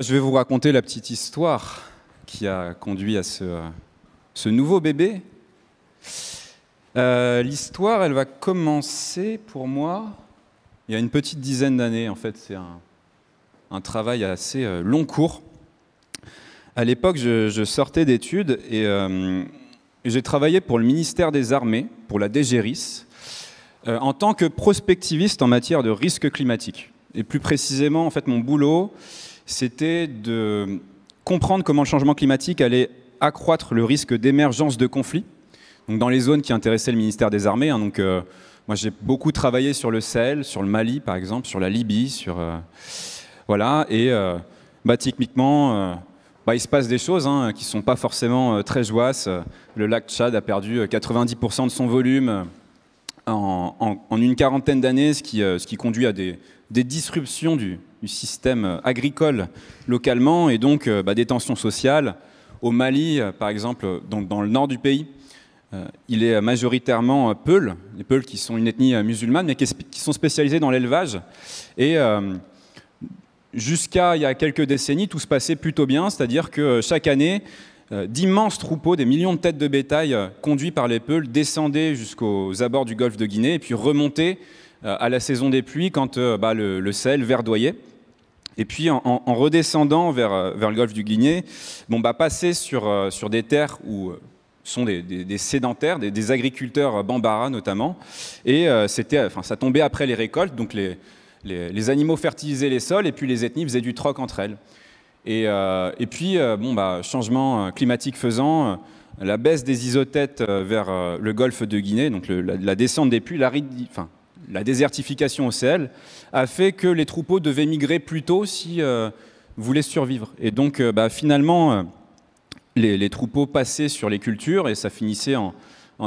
Je vais vous raconter la petite histoire qui a conduit à ce nouveau bébé. L'histoire, elle va commencer pour moi il y a une petite dizaine d'années. En fait, c'est un travail assez long cours. À l'époque, je sortais d'études et j'ai travaillé pour le ministère des Armées, pour la DGRIS, en tant que prospectiviste en matière de risque climatique. Et plus précisément, en fait, mon boulot, c'était de comprendre comment le changement climatique allait accroître le risque d'émergence de conflits, donc dans les zones qui intéressaient le ministère des Armées. Moi, j'ai beaucoup travaillé sur le Sahel, sur le Mali, par exemple, sur la Libye, voilà. Et typiquement, il se passe des choses qui ne sont pas forcément très joyeuses. Le lac Tchad a perdu 90% de son volume en une quarantaine d'années, ce qui conduit à des disruptions du système agricole localement et donc des tensions sociales. Au Mali, par exemple, donc dans le nord du pays, il est majoritairement Peuls, les Peuls qui sont une ethnie musulmane mais qui sont spécialisés dans l'élevage. Et jusqu'à il y a quelques décennies, tout se passait plutôt bien, c'est-à-dire que chaque année, d'immenses troupeaux, des millions de têtes de bétail conduits par les Peuls descendaient jusqu'aux abords du golfe de Guinée et puis remontaient à la saison des pluies quand le Sahel verdoyait. Et puis en redescendant vers le golfe du Guinée, passer sur des terres où sont des sédentaires, des agriculteurs bambara notamment, et ça tombait après les récoltes, donc les animaux fertilisaient les sols et puis les ethnies faisaient du troc entre elles. Et puis, changement climatique faisant, la baisse des isotètes vers le golfe de Guinée, donc la descente des pluies, la désertification au Sahel, a fait que les troupeaux devaient migrer plus tôt si voulaient survivre. Et donc, finalement, les troupeaux passaient sur les cultures et ça finissait en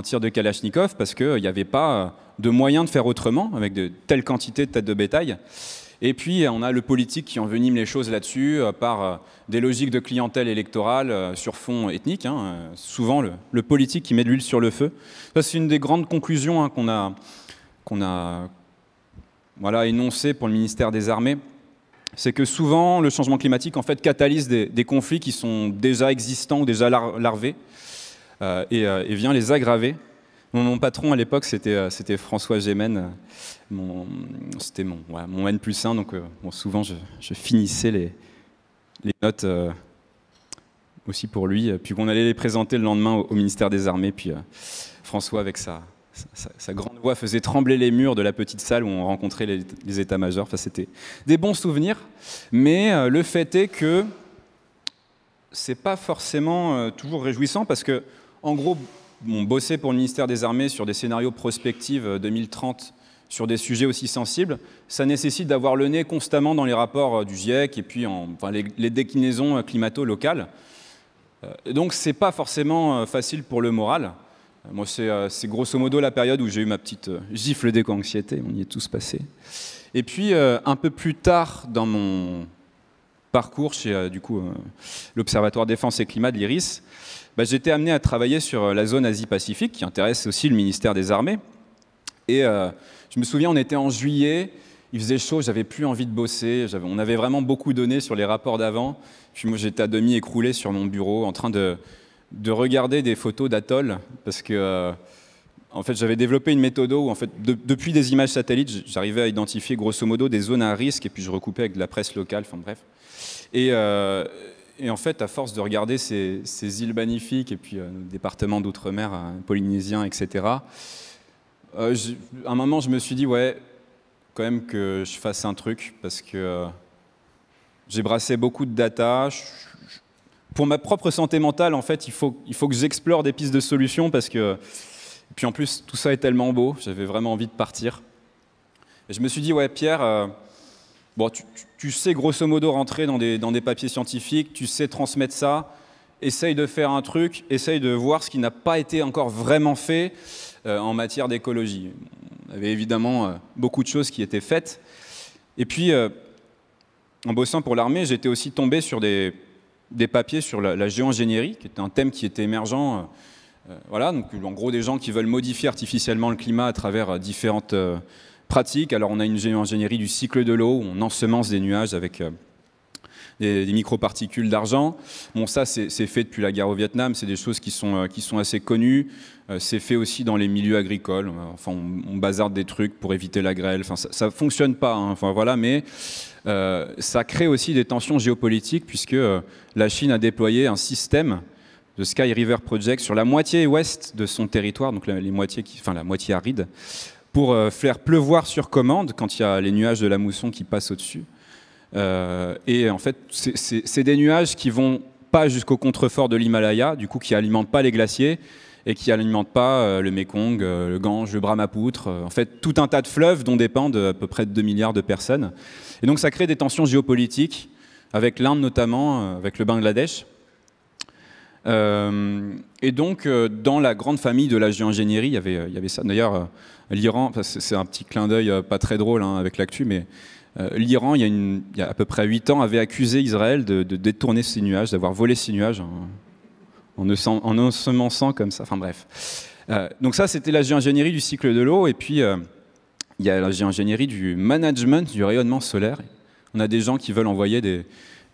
tir de Kalachnikov parce qu'il n'y avait pas de moyen de faire autrement avec de telles quantités de têtes de bétail. Et puis, on a le politique qui envenime les choses là-dessus par des logiques de clientèle électorale sur fond ethnique. Souvent, le politique qui met de l'huile sur le feu. Ça, c'est une des grandes conclusions qu'on a énoncées pour le ministère des Armées. C'est que souvent, le changement climatique en fait, catalyse des conflits qui sont déjà existants ou déjà larvés et vient les aggraver. Mon patron à l'époque, c'était François Gémen, c'était mon N+1, donc souvent je finissais les notes aussi pour lui, puis qu'on allait les présenter le lendemain au ministère des Armées, puis François avec sa grande voix faisait trembler les murs de la petite salle où on rencontrait les états-majors. Enfin, c'était des bons souvenirs, mais le fait est que c'est pas forcément toujours réjouissant parce que, en gros, on bossait pour le ministère des Armées sur des scénarios prospectifs 2030 sur des sujets aussi sensibles. Ça nécessite d'avoir le nez constamment dans les rapports du GIEC et puis les déclinaisons climato-locales. Donc, c'est pas forcément facile pour le moral. Moi, c'est grosso modo la période où j'ai eu ma petite gifle d'éco-anxiété. On y est tous passés. Et puis, un peu plus tard dans mon parcours chez l'Observatoire Défense et Climat de l'IRIS, j'étais amené à travailler sur la zone Asie-Pacifique, qui intéresse aussi le ministère des Armées. Et je me souviens, on était en juillet, il faisait chaud, j'avais plus envie de bosser. On avait vraiment beaucoup donné sur les rapports d'avant. Puis moi, j'étais à demi écroulé sur mon bureau, en train de regarder des photos d'atoll, parce que en fait, j'avais développé une méthode où, en fait, depuis des images satellites, j'arrivais à identifier grosso modo des zones à risque, et puis je recoupais avec de la presse locale, enfin bref. Et en fait, à force de regarder ces îles magnifiques, et puis nos départements d'outre-mer, polynésiens, etc., à un moment, je me suis dit, ouais, quand même que je fasse un truc, parce que j'ai brassé beaucoup de data. Pour ma propre santé mentale, en fait, il faut que j'explore des pistes de solutions, parce que... Et puis en plus, tout ça est tellement beau, j'avais vraiment envie de partir. Et je me suis dit, ouais, Pierre... tu sais grosso modo rentrer dans des papiers scientifiques, tu sais transmettre ça, essaye de faire un truc, essaye de voir ce qui n'a pas été encore vraiment fait en matière d'écologie. On avait évidemment beaucoup de choses qui étaient faites. Et puis, en bossant pour l'armée, j'étais aussi tombé sur des papiers sur la géo-ingénierie, qui était un thème qui était émergent. Donc en gros, des gens qui veulent modifier artificiellement le climat à travers différentes... pratiques. Alors on a une géo-ingénierie du cycle de l'eau, où on ensemence des nuages avec des microparticules d'argent. Bon, ça, c'est fait depuis la guerre au Vietnam, c'est des choses qui sont assez connues. C'est fait aussi dans les milieux agricoles. Enfin, on bazarde des trucs pour éviter la grêle. Enfin, ça ne fonctionne pas, hein. Enfin, voilà, mais ça crée aussi des tensions géopolitiques, puisque la Chine a déployé un système de Sky River Project sur la moitié ouest de son territoire, donc la moitié aride, pour faire pleuvoir sur commande quand il y a les nuages de la mousson qui passent au-dessus. Et en fait, c'est des nuages qui vont pas jusqu'au contrefort de l'Himalaya, du coup qui alimentent pas les glaciers et qui alimentent pas le Mékong, le Gange, le Brahmapoutre, en fait tout un tas de fleuves dont dépendent à peu près 2 milliards de personnes. Et donc ça crée des tensions géopolitiques, avec l'Inde notamment, avec le Bangladesh. Et donc, dans la grande famille de la géo-ingénierie, il y avait ça. D'ailleurs, l'Iran, c'est un petit clin d'œil pas très drôle hein, avec l'actu, mais l'Iran, il y a à peu près 8 ans, avait accusé Israël de détourner ces nuages, d'avoir volé ces nuages en ensemençant comme ça. Enfin bref. Donc ça, c'était la géo-ingénierie du cycle de l'eau. Et puis, il y a la géo-ingénierie du management du rayonnement solaire. On a des gens qui veulent envoyer des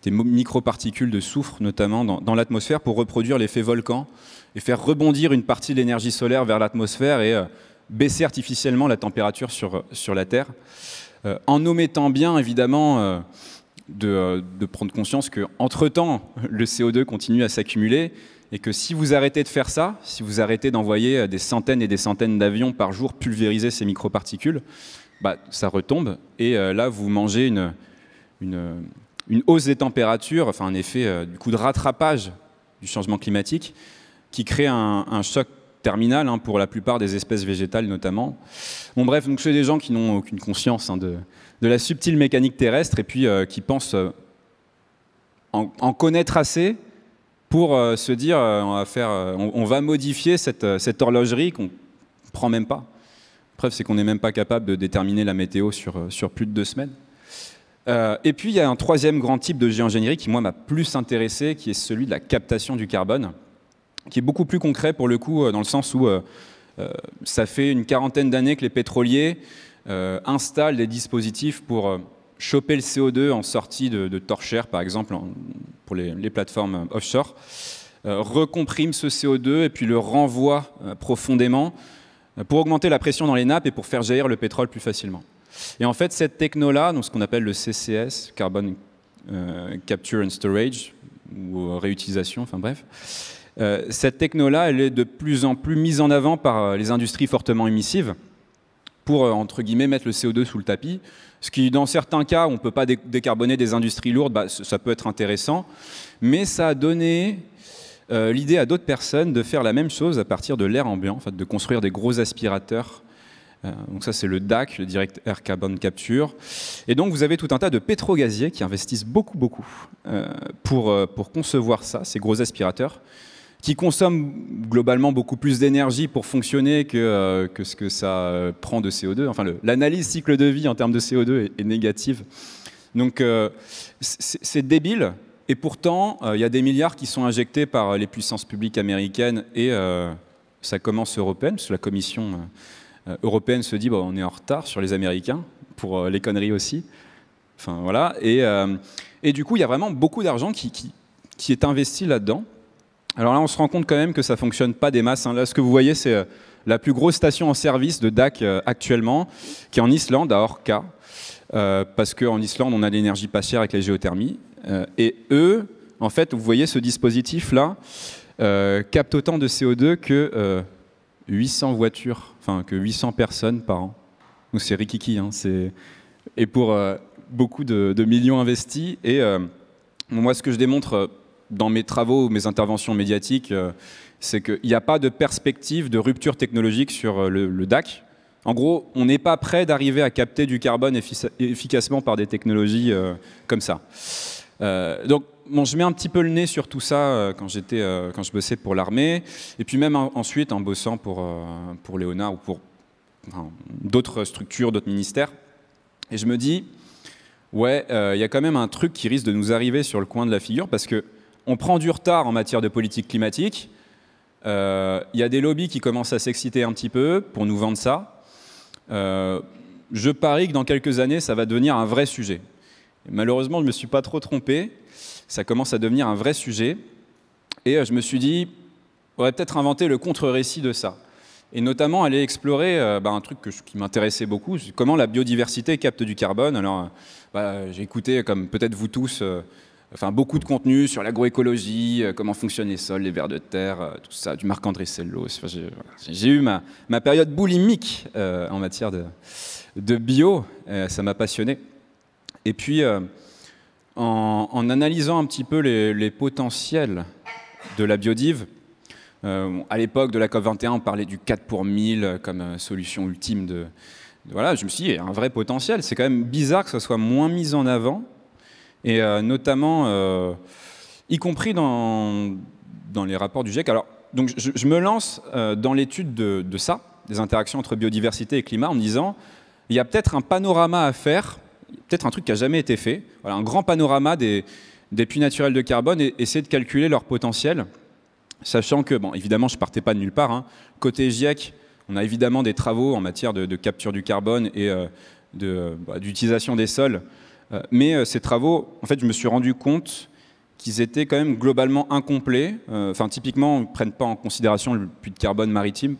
microparticules de soufre, notamment dans l'atmosphère, pour reproduire l'effet volcan et faire rebondir une partie de l'énergie solaire vers l'atmosphère et baisser artificiellement la température sur la Terre, en omettant bien, évidemment, de prendre conscience qu'entre-temps, le CO2 continue à s'accumuler et que si vous arrêtez de faire ça, si vous arrêtez d'envoyer des centaines et des centaines d'avions par jour pulvériser ces microparticules, bah, ça retombe et là, vous mangez une hausse des températures, enfin un effet du coup de rattrapage du changement climatique qui crée un choc terminal hein, pour la plupart des espèces végétales notamment. Bon bref, donc c'est des gens qui n'ont aucune conscience hein, de la subtile mécanique terrestre et puis qui pensent en connaître assez pour se dire on va modifier cette horlogerie qu'on ne prend même pas. La preuve, c'est qu'on n'est même pas capable de déterminer la météo sur plus de 2 semaines. Et puis, il y a un troisième grand type de géo-ingénierie qui, moi, m'a plus intéressé, qui est celui de la captation du carbone, qui est beaucoup plus concret, pour le coup, dans le sens où ça fait une quarantaine d'années que les pétroliers installent des dispositifs pour choper le CO2 en sortie de torchères, par exemple, pour les plateformes offshore, recompriment ce CO2 et puis le renvoient profondément pour augmenter la pression dans les nappes et pour faire jaillir le pétrole plus facilement. Et en fait, cette techno-là, donc ce qu'on appelle le CCS, Carbon Capture and Storage, ou réutilisation, enfin bref, cette techno-là, elle est de plus en plus mise en avant par les industries fortement émissives pour, entre guillemets, mettre le CO2 sous le tapis. Ce qui, dans certains cas, on ne peut pas décarboner des industries lourdes, bah, ça peut être intéressant, mais ça a donné l'idée à d'autres personnes de faire la même chose à partir de l'air ambiant, en fait, de construire des gros aspirateurs. Donc ça, c'est le DAC, le Direct Air Carbon Capture. Et donc, vous avez tout un tas de pétrogaziers qui investissent beaucoup pour concevoir ça, ces gros aspirateurs, qui consomment globalement beaucoup plus d'énergie pour fonctionner que ce que ça prend de CO2. Enfin, l'analyse cycle de vie en termes de CO2 est négative. Donc, c'est débile. Et pourtant, il y a des milliards qui sont injectés par les puissances publiques américaines et ça commence européenne, parce que la Commission européenne se dit bon, on est en retard sur les Américains, pour les conneries aussi. Enfin, voilà. Et du coup, il y a vraiment beaucoup d'argent qui est investi là-dedans. Alors là, on se rend compte quand même que ça ne fonctionne pas des masses. Hein. Là, ce que vous voyez, c'est la plus grosse station en service de DAC actuellement, qui est en Islande, à Orca, parce qu'en Islande, on a l'énergie pas chère avec les géothermies. Et eux, en fait, vous voyez ce dispositif-là, capte autant de CO2 que 800 voitures, enfin que 800 personnes par an. Donc c'est rikiki, hein, et pour beaucoup de millions investis. Et moi, ce que je démontre dans mes travaux, mes interventions médiatiques, c'est qu'il n'y a pas de perspective de rupture technologique sur le DAC. En gros, on n'est pas prêt d'arriver à capter du carbone efficacement par des technologies comme ça. Donc, bon, je mets un petit peu le nez sur tout ça quand je bossais pour l'armée, et puis même ensuite en bossant pour Léonard ou pour d'autres structures, d'autres ministères. Et je me dis, ouais, il y a quand même un truc qui risque de nous arriver sur le coin de la figure, parce qu'on prend du retard en matière de politique climatique. Il y a des lobbies qui commencent à s'exciter un petit peu pour nous vendre ça. Je parie que dans quelques années, ça va devenir un vrai sujet. Et malheureusement, je ne me suis pas trop trompé. Ça commence à devenir un vrai sujet. Et je me suis dit, on aurait peut-être inventé le contre-récit de ça. Et notamment aller explorer un truc qui m'intéressait beaucoup, comment la biodiversité capte du carbone. Alors, j'ai écouté, comme peut-être vous tous, beaucoup de contenu sur l'agroécologie, comment fonctionnent les sols, les vers de terre, tout ça, du Marc-André Sellos. J'ai eu ma période boulimique en matière de bio, ça m'a passionné. Et puis, en analysant un petit peu les potentiels de la biodive, à l'époque de la COP21, on parlait du 4 pour 1000 comme solution ultime voilà, je me suis dit, il y a un vrai potentiel. C'est quand même bizarre que ça soit moins mis en avant, et notamment, y compris dans les rapports du GIEC. Alors, donc, je me lance dans l'étude de ça, des interactions entre biodiversité et climat, en me disant, il y a peut-être un panorama à faire, peut-être un truc qui n'a jamais été fait, voilà, un grand panorama des puits naturels de carbone, et essayer de calculer leur potentiel. Sachant que, bon, évidemment, je ne partais pas de nulle part, hein. Côté GIEC, on a évidemment des travaux en matière de capture du carbone et d'utilisation des sols. Mais ces travaux, en fait, je me suis rendu compte qu'ils étaient quand même globalement incomplets. Typiquement, ils ne prennent pas en considération le puits de carbone maritime,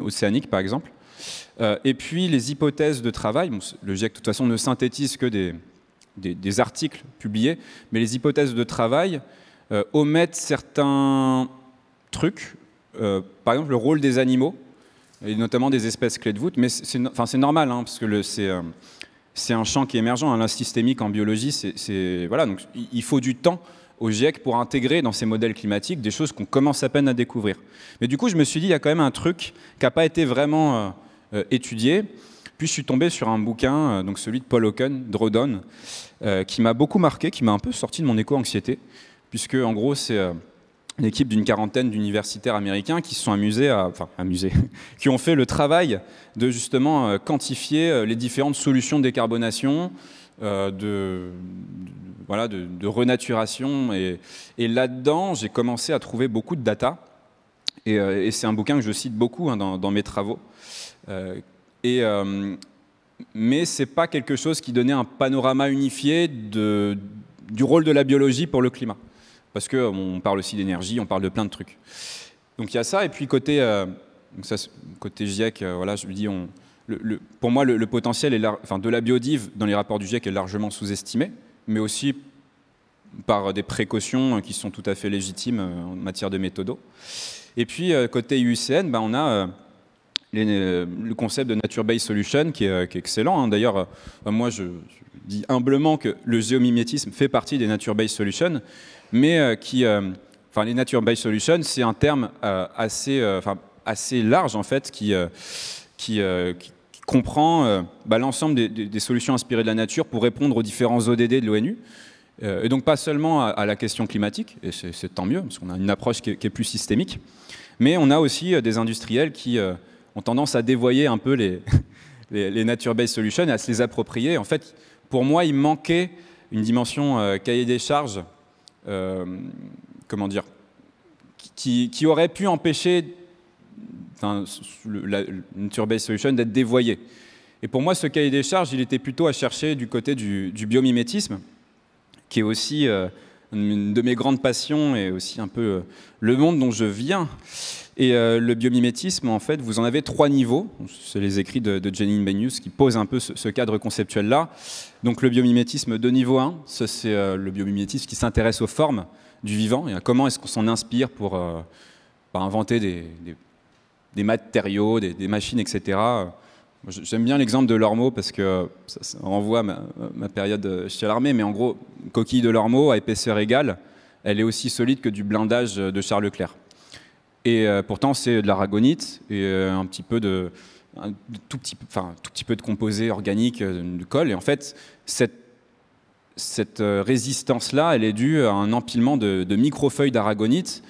océanique par exemple. Et puis, les hypothèses de travail, le GIEC, de toute façon, ne synthétise que des articles publiés, mais les hypothèses de travail omettent certains trucs, par exemple le rôle des animaux, et notamment des espèces clés de voûte, mais c'est normal, hein, parce que c'est un champ qui est émergent, hein, la systémique en biologie, voilà, donc il faut du temps au GIEC pour intégrer dans ces modèles climatiques des choses qu'on commence à peine à découvrir. Mais du coup, je me suis dit, il y a quand même un truc qui n'a pas été vraiment étudié, puis je suis tombé sur un bouquin, donc celui de Paul Hawken, Drawdown, qui m'a beaucoup marqué, qui m'a un peu sorti de mon éco-anxiété, puisque en gros, c'est une équipe d'une quarantaine d'universitaires américains qui se sont amusés, qui ont fait le travail de justement quantifier les différentes solutions de décarbonation, de renaturation. Et là-dedans, j'ai commencé à trouver beaucoup de data. Et c'est un bouquin que je cite beaucoup, hein, dans mes travaux. Mais ce n'est pas quelque chose qui donnait un panorama unifié du rôle de la biologie pour le climat. Parce qu'on parle aussi d'énergie, on parle de plein de trucs. Donc il y a ça, et puis côté GIEC, voilà, je me dis, pour moi, le potentiel de la biodive dans les rapports du GIEC est largement sous-estimé, mais aussi par des précautions qui sont tout à fait légitimes en matière de méthodo. Et puis côté IUCN, on a le concept de Nature-Based Solution qui est excellent, hein. D'ailleurs, moi je dis humblement que le géomimétisme fait partie des Nature-Based Solutions, mais les Nature-Based Solutions, c'est un terme assez large en fait, qui comprend l'ensemble des solutions inspirées de la nature pour répondre aux différents ODD de l'ONU. Et donc pas seulement à la question climatique, et c'est tant mieux, parce qu'on a une approche qui est plus systémique, mais on a aussi des industriels qui ont tendance à dévoyer un peu les Nature-Based Solutions et à se les approprier. En fait, pour moi, il manquait une dimension cahier des charges, qui aurait pu empêcher la Nature-Based Solution d'être dévoyée. Et pour moi, ce cahier des charges, il était plutôt à chercher du côté du biomimétisme, qui est aussi une de mes grandes passions et aussi un peu le monde dont je viens. Et le biomimétisme, en fait, vous en avez 3 niveaux. C'est les écrits de Janine Benyus qui posent un peu ce cadre conceptuel-là. Donc le biomimétisme de niveau 1, ça c'est le biomimétisme qui s'intéresse aux formes du vivant et à comment est-ce qu'on s'en inspire pour inventer des matériaux, des machines, etc. J'aime bien l'exemple de l'ormeau parce que ça renvoie à ma période chez l'armée, mais en gros, une coquille de l'ormeau à épaisseur égale, elle est aussi solide que du blindage de Charles Leclerc. Et pourtant, c'est de l'aragonite et un tout petit peu de composé organique, de colle. Et en fait, cette résistance-là, elle est due à un empilement de microfeuilles d'aragonite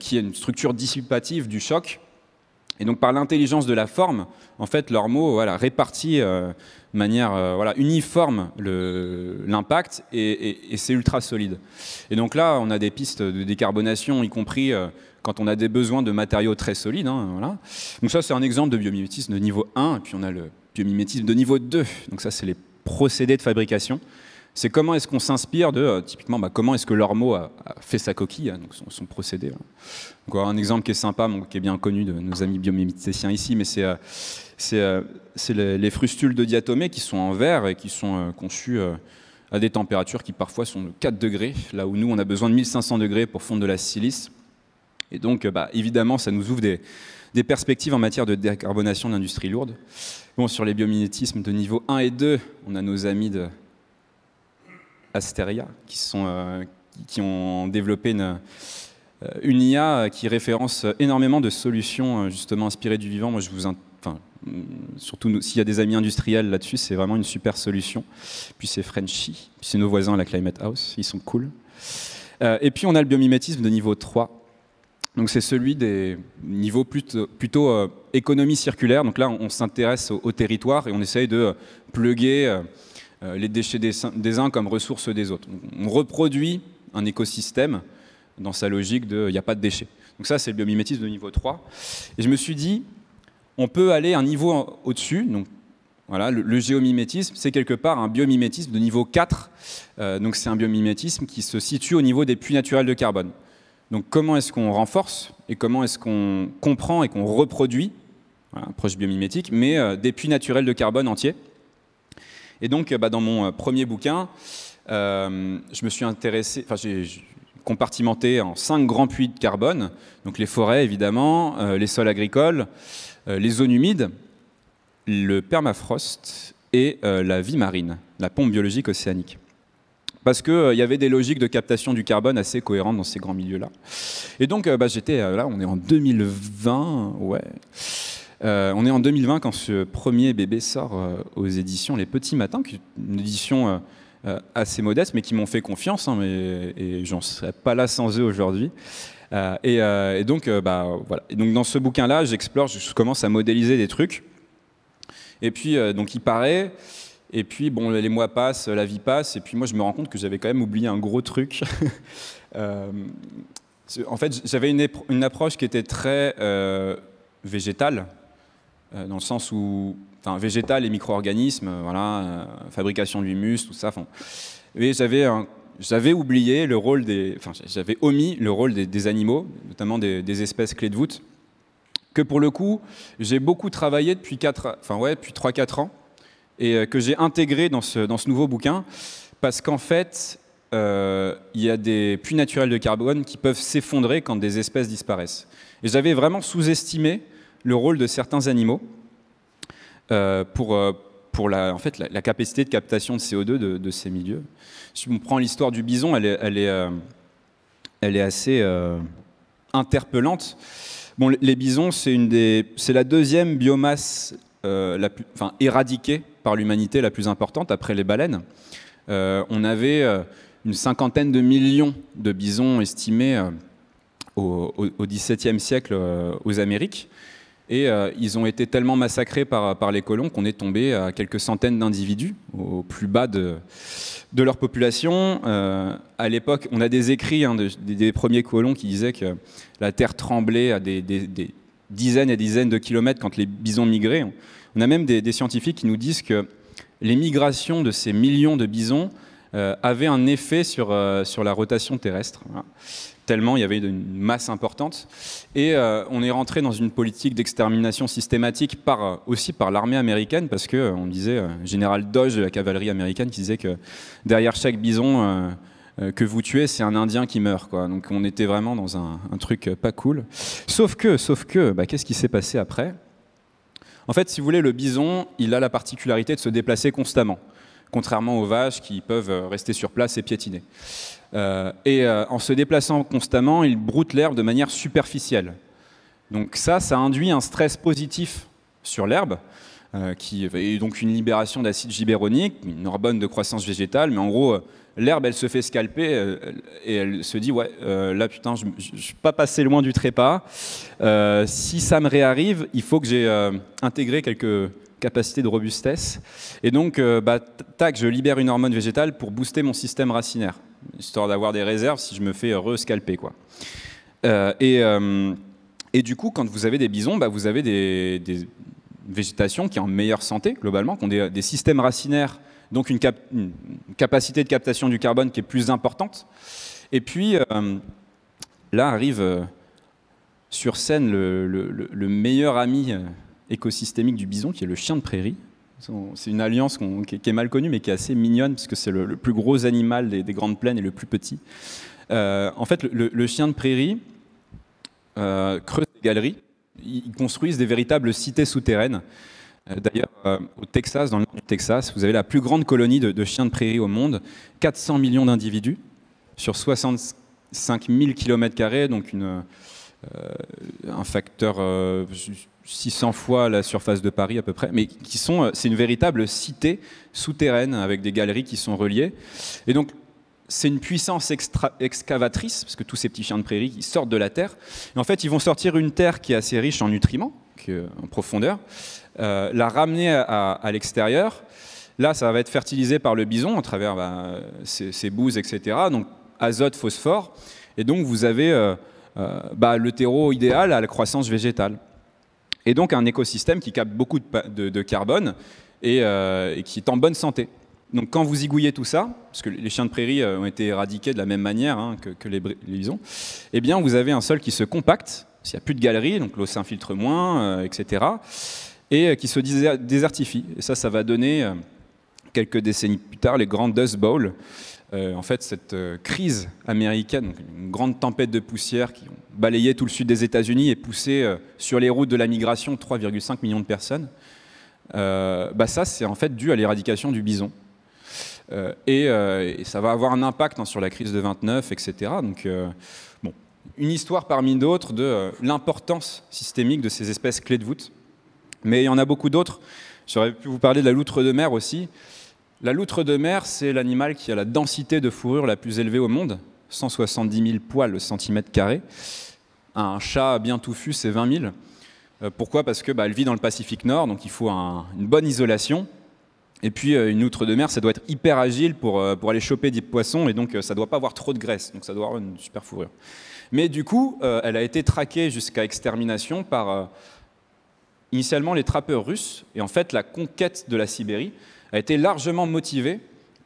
qui est une structure dissipative du choc. Et donc, par l'intelligence de la forme, en fait, l'ormeau répartit de manière uniforme l'impact et c'est ultra solide. Et donc là, on a des pistes de décarbonation, y compris quand on a des besoins de matériaux très solides. Hein, voilà. Donc ça, c'est un exemple de biomimétisme de niveau 1, et puis on a le biomimétisme de niveau 2. Donc ça, c'est les procédés de fabrication. c'est comment est-ce qu'on s'inspire de, typiquement, comment est-ce que l'ormeau a fait sa coquille, donc son procédé. Donc, un exemple qui est sympa, qui est bien connu de nos amis biomiméticiens ici, mais c'est les frustules de diatomée qui sont en verre et qui sont conçus à des températures qui parfois sont de 4 degrés, là où nous, on a besoin de 1500 degrés pour fondre de la silice. Et donc, évidemment, ça nous ouvre des perspectives en matière de décarbonation de l'industrie lourde. Bon, sur les biomimétismes de niveau 1 et 2, on a nos amis de Asteria qui ont développé une IA qui référence énormément de solutions justement inspirées du vivant. Moi, surtout s'il y a des amis industriels là-dessus, c'est vraiment une super solution. Puis c'est Frenchy, puis c'est nos voisins à la Climate House, ils sont cool. Et puis on a le biomimétisme de niveau 3. Donc c'est celui des niveaux plutôt économie circulaire. Donc là, on s'intéresse au territoire et on essaye de plugger les déchets des uns comme ressources des autres. On reproduit un écosystème dans sa logique de il n'y a pas de déchets. Donc ça, c'est le biomimétisme de niveau 3. Et je me suis dit, on peut aller un niveau au-dessus. Donc voilà, le géomimétisme, c'est quelque part un biomimétisme de niveau 4. Donc c'est un biomimétisme qui se situe au niveau des puits naturels de carbone. Donc comment est-ce qu'on renforce et comment est-ce qu'on comprend et qu'on reproduit, voilà, approche biomimétique, mais des puits naturels de carbone entiers. Et donc dans mon premier bouquin, je me suis intéressé, j'ai compartimenté en 5 grands puits de carbone, donc les forêts évidemment, les sols agricoles, les zones humides, le permafrost et la vie marine, la pompe biologique océanique. Parce qu'il y avait des logiques de captation du carbone assez cohérentes dans ces grands milieux-là. Et donc, j'étais là, on est en 2020, ouais. On est en 2020 quand ce premier bébé sort aux éditions Les Petits Matins, qui est une édition assez modeste, mais qui m'ont fait confiance, et j'en serais pas là sans eux aujourd'hui. Et donc, voilà. Et donc, dans ce bouquin-là, j'explore, je commence à modéliser des trucs. Et puis, donc, il paraît... Et puis, bon, les mois passent, la vie passe, et puis moi, je me rends compte que j'avais quand même oublié un gros truc. En fait, j'avais une approche qui était très végétale, dans le sens où, végétale et micro-organismes, voilà, fabrication de l'humus, tout ça. Et j'avais oublié le rôle j'avais omis le rôle des animaux, notamment des espèces clés de voûte, que pour le coup, j'ai beaucoup travaillé depuis 3-4 ans. Et que j'ai intégré dans ce nouveau bouquin, parce qu'en fait, il y a des puits naturels de carbone qui peuvent s'effondrer quand des espèces disparaissent. Et j'avais vraiment sous-estimé le rôle de certains animaux pour la capacité de captation de CO2 de ces milieux. Si on prend l'histoire du bison, elle est assez interpellante. Bon, les bisons, c'est la deuxième biomasse éradiquée par l'humanité la plus importante, après les baleines. On avait une 50aine de millions de bisons estimés au XVIIe siècle aux Amériques. Et ils ont été tellement massacrés par les colons qu'on est tombé à quelques centaines d'individus au plus bas de leur population. À l'époque, on a des écrits des premiers colons qui disaient que la terre tremblait à des dizaines et dizaines de kilomètres quand les bisons migraient. On a même des scientifiques qui nous disent que les migrations de ces millions de bisons avaient un effet sur la rotation terrestre, voilà. Tellement il y avait une masse importante. Et on est rentré dans une politique d'extermination systématique aussi par l'armée américaine, parce qu'on disait, général Dodge de la cavalerie américaine, qui disait que derrière chaque bison que vous tuez, c'est un Indien qui meurt, quoi. Donc on était vraiment dans un truc pas cool. Sauf que qu'est-ce qui s'est passé après ? En fait, si vous voulez, le bison, il a la particularité de se déplacer constamment, contrairement aux vaches qui peuvent rester sur place et piétiner. En se déplaçant constamment, il broute l'herbe de manière superficielle. Donc ça induit un stress positif sur l'herbe, et donc une libération d'acide gibéronique, une hormone de croissance végétale, mais en gros, l'herbe, elle se fait scalper et elle se dit, ouais, là, putain, je ne suis pas passé loin du trépas. Si ça me réarrive, il faut que j'ai intégré quelques capacités de robustesse. Et donc, je libère une hormone végétale pour booster mon système racinaire, histoire d'avoir des réserves si je me fais re-scalper, quoi. Et du coup, quand vous avez des bisons, vous avez des végétations qui sont en meilleure santé, globalement, qui ont des systèmes racinaires donc une capacité de captation du carbone qui est plus importante. Et puis, là arrive sur scène le meilleur ami écosystémique du bison, qui est le chien de prairie. C'est une alliance qui est mal connue, mais qui est assez mignonne, parce que c'est le plus gros animal des grandes plaines et le plus petit. En fait, le chien de prairie creuse des galeries. Ils construisent des véritables cités souterraines. D'ailleurs, au Texas, dans le nord du Texas, vous avez la plus grande colonie de chiens de prairie au monde, 400 millions d'individus sur 65 000 km², donc un facteur 600 fois la surface de Paris à peu près, mais c'est une véritable cité souterraine avec des galeries qui sont reliées. Et donc, c'est une puissance excavatrice, parce que tous ces petits chiens de prairie, ils sortent de la terre. Et en fait, ils vont sortir une terre qui est assez riche en nutriments, en profondeur, la ramener à l'extérieur. Là, ça va être fertilisé par le bison à travers ses bouses, etc. Donc, azote, phosphore. Et donc, vous avez le terreau idéal à la croissance végétale. Et donc, un écosystème qui capte beaucoup de carbone et qui est en bonne santé. Donc quand vous zigouillez tout ça, parce que les chiens de prairie ont été éradiqués de la même manière que les bisons, eh bien vous avez un sol qui se compacte, s'il n'y a plus de galeries, donc l'eau s'infiltre moins, etc., et qui se désertifie. Et ça va donner, quelques décennies plus tard, les grands Dust Bowls. En fait, cette crise américaine, donc une grande tempête de poussière qui ont balayé tout le sud des États-Unis et poussé sur les routes de la migration 3,5 millions de personnes, ça c'est en fait dû à l'éradication du bison. Et ça va avoir un impact sur la crise de 29, etc. Donc, une histoire parmi d'autres de l'importance systémique de ces espèces clés de voûte. Mais il y en a beaucoup d'autres. J'aurais pu vous parler de la loutre de mer aussi. La loutre de mer, c'est l'animal qui a la densité de fourrure la plus élevée au monde, 170 000 poils au centimètre carré. Un chat bien touffu, c'est 20 000. Pourquoi ? Parce qu'elle vit dans le Pacifique Nord, donc il faut une bonne isolation. Et puis une loutre de mer, ça doit être hyper agile pour aller choper des poissons, et donc ça ne doit pas avoir trop de graisse, donc ça doit avoir une super fourrure. Mais du coup, elle a été traquée jusqu'à extermination par initialement les trappeurs russes, et en fait la conquête de la Sibérie a été largement motivée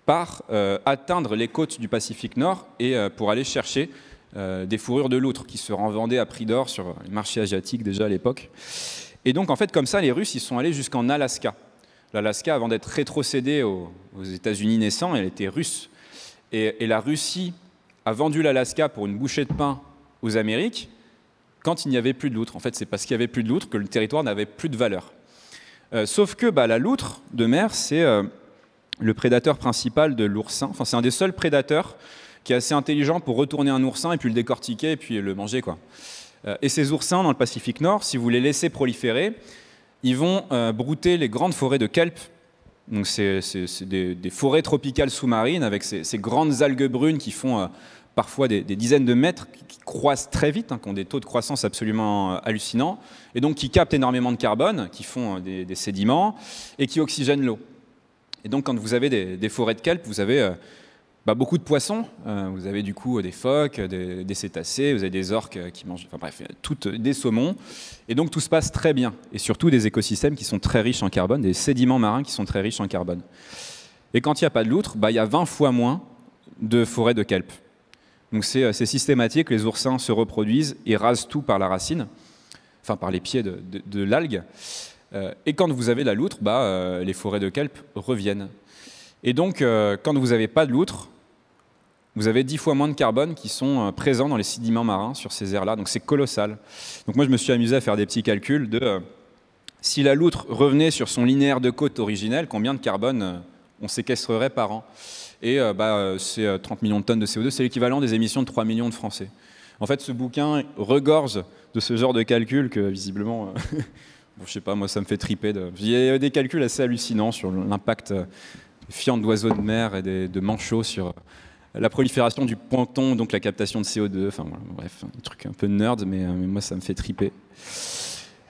par atteindre les côtes du Pacifique Nord et pour aller chercher des fourrures de loutre qui se revendaient à prix d'or sur les marchés asiatiques déjà à l'époque. Et donc en fait comme ça, les Russes ils sont allés jusqu'en Alaska. L'Alaska, avant d'être rétrocédée aux États-Unis naissants, elle était russe. Et la Russie a vendu l'Alaska pour une bouchée de pain aux Amériques quand il n'y avait plus de loutre. En fait, c'est parce qu'il n'y avait plus de loutre que le territoire n'avait plus de valeur. Sauf que la loutre de mer, c'est le prédateur principal de l'oursin. Enfin, c'est un des seuls prédateurs qui est assez intelligent pour retourner un oursin et puis le décortiquer et puis le manger, quoi. Et ces oursins, dans le Pacifique Nord, si vous les laissez proliférer, ils vont brouter les grandes forêts de kelp. Donc c'est des forêts tropicales sous-marines avec ces grandes algues brunes qui font parfois des dizaines de mètres, qui croissent très vite, qui ont des taux de croissance absolument hallucinants, et donc qui captent énormément de carbone, qui font des sédiments et qui oxygènent l'eau. Et donc quand vous avez des forêts de kelp, vous avez beaucoup de poissons, vous avez du coup des phoques, des cétacés, vous avez des orques qui mangent, enfin bref, des saumons, et donc tout se passe très bien, et surtout des écosystèmes qui sont très riches en carbone, des sédiments marins qui sont très riches en carbone. Et quand il n'y a pas de loutre, il y a 20 fois moins de forêts de kelp. Donc c'est systématique, les oursins se reproduisent et rasent tout par la racine, enfin par les pieds de l'algue, et quand vous avez la loutre, les forêts de kelp reviennent. Et donc, quand vous n'avez pas de loutre, vous avez 10 fois moins de carbone qui sont présents dans les sédiments marins sur ces aires-là. Donc c'est colossal. Donc moi, je me suis amusé à faire des petits calculs de si la loutre revenait sur son linéaire de côte originel, combien de carbone on séquestrerait par an. Et c'est 30 millions de tonnes de CO2, c'est l'équivalent des émissions de 3 millions de Français. En fait, ce bouquin regorge de ce genre de calculs que, visiblement, je sais pas, moi, ça me fait triper. Il y a des calculs assez hallucinants sur l'impact des fientes d'oiseaux de mer et de manchots sur la prolifération du plancton, donc la captation de CO2. Enfin, voilà, bref, un truc un peu nerd, mais moi, ça me fait triper.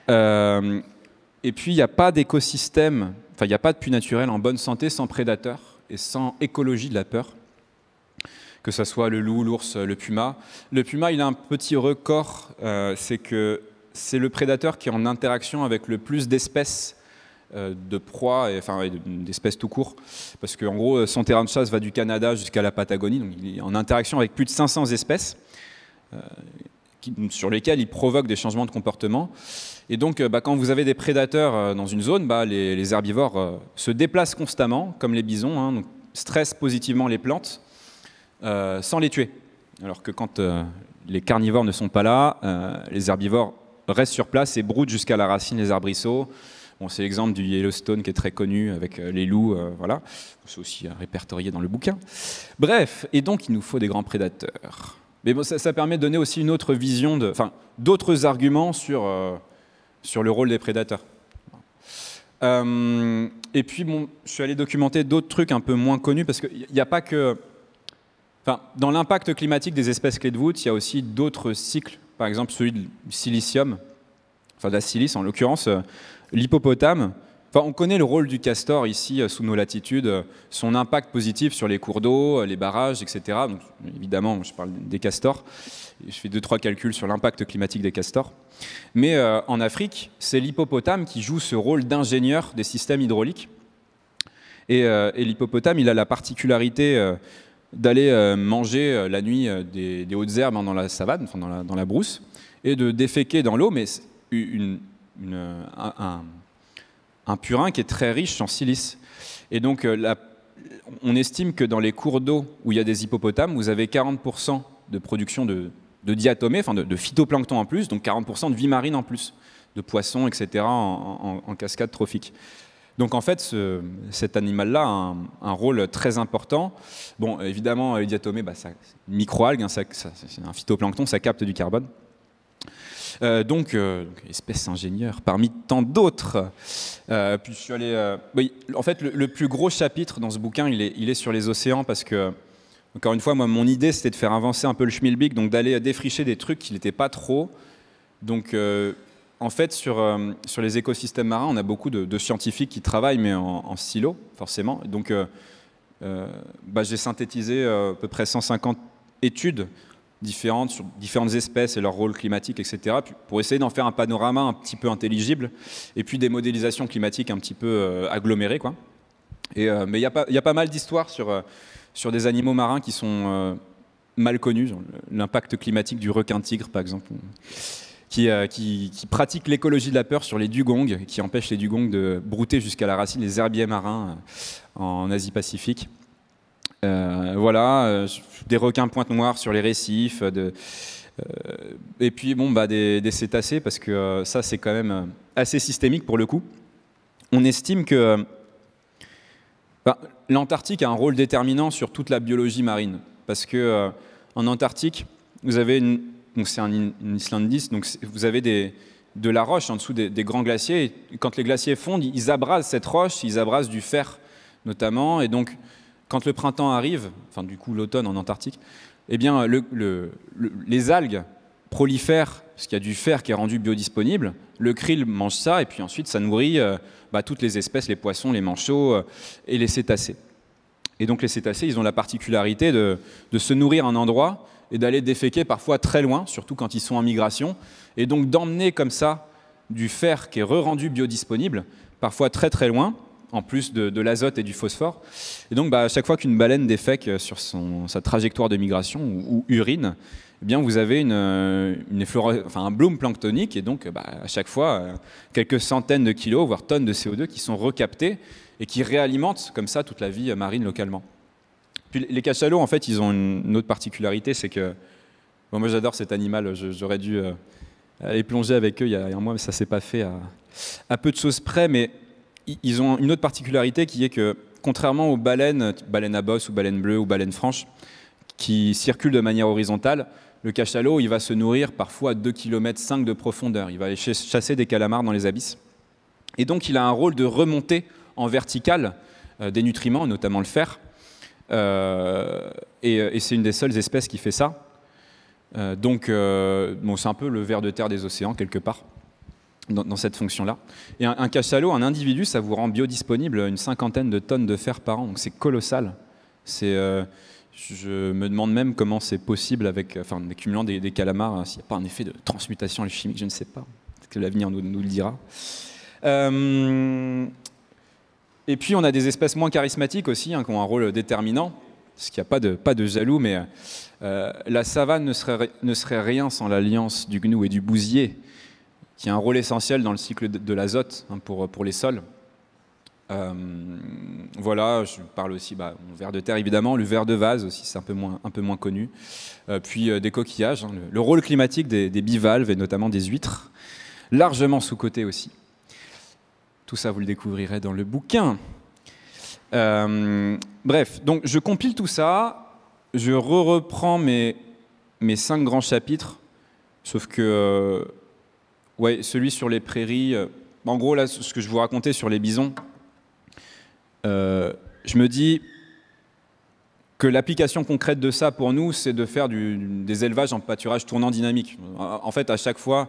Et puis, il n'y a pas d'écosystème, enfin, il n'y a pas de puits naturel en bonne santé sans prédateurs et sans écologie de la peur, que ce soit le loup, l'ours, le puma. Le puma, il a un petit record, c'est que c'est le prédateur qui est en interaction avec le plus d'espèces de proies, enfin d'espèces tout court, parce qu'en gros, son terrain de chasse va du Canada jusqu'à la Patagonie, donc il est en interaction avec plus de 500 espèces, sur lesquelles il provoque des changements de comportement. Et donc, quand vous avez des prédateurs dans une zone, les herbivores se déplacent constamment, comme les bisons, hein, donc stressent positivement les plantes, sans les tuer. Alors que quand les carnivores ne sont pas là, les herbivores restent sur place et broutent jusqu'à la racine les arbrisseaux. Bon, c'est l'exemple du Yellowstone qui est très connu avec les loups, voilà. C'est aussi répertorié dans le bouquin. Bref, et donc il nous faut des grands prédateurs. Mais bon, ça permet de donner aussi une autre vision, d'autres arguments sur le rôle des prédateurs. Et puis, bon, je suis allé documenter d'autres trucs un peu moins connus, parce qu'il n'y a pas que... Enfin, dans l'impact climatique des espèces clés de voûte, il y a aussi d'autres cycles, par exemple celui du silicium, enfin de la silice en l'occurrence, l'hippopotame. Enfin, on connaît le rôle du castor ici, sous nos latitudes, son impact positif sur les cours d'eau, les barrages, etc. Donc, évidemment, je parle des castors. Je fais 2-3 calculs sur l'impact climatique des castors. Mais en Afrique, c'est l'hippopotame qui joue ce rôle d'ingénieur des systèmes hydrauliques. Et l'hippopotame, il a la particularité d'aller manger la nuit des hautes herbes dans la savane, enfin dans la brousse, et de déféquer dans l'eau, mais un purin qui est très riche en silice. Et donc, on estime que dans les cours d'eau où il y a des hippopotames, vous avez 40% de production de diatomées, enfin de phytoplancton en plus, donc 40% de vie marine en plus, de poissons, etc., en cascade trophique. Donc en fait, cet animal-là a un rôle très important. Bon, évidemment, les diatomées, c'est une microalgue, hein, c'est un phytoplancton, ça capte du carbone. Donc, espèce ingénieure parmi tant d'autres. Puis je suis allé. Oui, en fait, le plus gros chapitre dans ce bouquin, il est sur les océans, parce que, encore une fois, moi, mon idée, c'était de faire avancer un peu le schmilblick, donc d'aller défricher des trucs qui n'étaient pas trop. Donc, en fait, sur les écosystèmes marins, on a beaucoup de scientifiques qui travaillent, mais en silo, forcément. Donc, j'ai synthétisé à peu près 150 études différentes sur différentes espèces et leur rôle climatique, etc., pour essayer d'en faire un panorama un petit peu intelligible, et puis des modélisations climatiques un petit peu agglomérées, quoi. Mais il y a pas mal d'histoires sur des animaux marins qui sont mal connus, l'impact climatique du requin-tigre, par exemple, qui pratique l'écologie de la peur sur les dugongs, qui empêche les dugongs de brouter jusqu'à la racine les herbiers marins en Asie-Pacifique. Voilà, des requins pointe noire sur les récifs, et puis bon, des cétacés, parce que ça c'est quand même assez systémique pour le coup. On estime que l'Antarctique a un rôle déterminant sur toute la biologie marine, parce que en Antarctique, vous avez donc c'est une islandise, donc vous avez de la roche en dessous des grands glaciers, et quand les glaciers fondent, ils abrasent cette roche, ils abrasent du fer notamment, et donc quand le printemps arrive, enfin du coup l'automne en Antarctique, eh bien les algues prolifèrent, parce qu'il y a du fer qui est rendu biodisponible, le krill mange ça, et puis ensuite ça nourrit toutes les espèces, les poissons, les manchots et les cétacés. Et donc les cétacés, ils ont la particularité de se nourrir à un endroit et d'aller déféquer parfois très loin, surtout quand ils sont en migration, et donc d'emmener comme ça du fer qui est re-rendu biodisponible, parfois très très loin, en plus de l'azote et du phosphore. Et donc, à chaque fois qu'une baleine défèque sur sa trajectoire de migration ou urine, eh bien, vous avez un bloom planctonique, et donc, à chaque fois, quelques centaines de kilos, voire tonnes de CO2 qui sont recaptés et qui réalimentent comme ça toute la vie marine localement. Puis les cachalots, en fait, ils ont une autre particularité, c'est que, moi j'adore cet animal, j'aurais dû aller plonger avec eux il y a un mois, mais ça ne s'est pas fait à peu de choses près, mais ils ont une autre particularité qui est que, contrairement aux baleines à bosse ou baleines bleues ou baleines franches, qui circulent de manière horizontale, le cachalot, il va se nourrir parfois à 2,5 km de profondeur. Il va aller chasser des calamars dans les abysses. Et donc, il a un rôle de remontée en verticale des nutriments, notamment le fer. Et c'est une des seules espèces qui fait ça. Donc, c'est un peu le ver de terre des océans, quelque part, dans cette fonction-là. Et un cachalot, un individu, ça vous rend biodisponible une 50aine de tonnes de fer par an. Donc c'est colossal. Je me demande même comment c'est possible en accumulant des calamars, s'il n'y a pas un effet de transmutation chimique, je ne sais pas. Peut-être que l'avenir nous le dira. Et puis on a des espèces moins charismatiques aussi, hein, qui ont un rôle déterminant, parce qu'il n'y a pas de jaloux, mais la savane ne serait rien sans l'alliance du gnou et du bousier, qui a un rôle essentiel dans le cycle de l'azote, hein, pour les sols. Voilà, je parle aussi ver de terre évidemment, le ver de vase aussi, c'est un peu moins connu. Puis des coquillages, hein, le rôle climatique des bivalves et notamment des huîtres, largement sous-coté aussi. Tout ça, vous le découvrirez dans le bouquin. Bref, donc je compile tout ça, je reprends mes 5 grands chapitres, sauf que ouais, celui sur les prairies, en gros là, ce que je vous racontais sur les bisons, je me dis que l'application concrète de ça pour nous, c'est de faire des élevages en pâturage tournant dynamique. En fait, à chaque fois,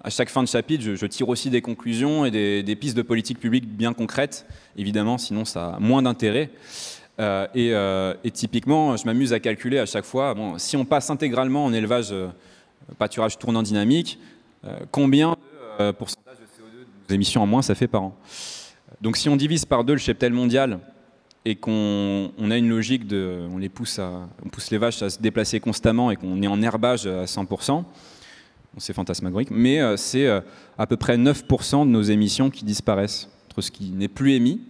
à chaque fin de chapitre, je tire aussi des conclusions et des pistes de politique publique bien concrètes, évidemment, sinon ça a moins d'intérêt. Et typiquement, je m'amuse à calculer à chaque fois, bon, si on passe intégralement en élevage pâturage tournant dynamique, combien de pourcentage de CO2 de émissions en moins ça fait par an. Donc si on divise par 2 le cheptel mondial et qu'on a une logique on pousse les vaches à se déplacer constamment et qu'on est en herbage à 100%, c'est fantasmagorique, mais c'est à peu près 9% de nos émissions qui disparaissent, entre ce qui n'est plus émis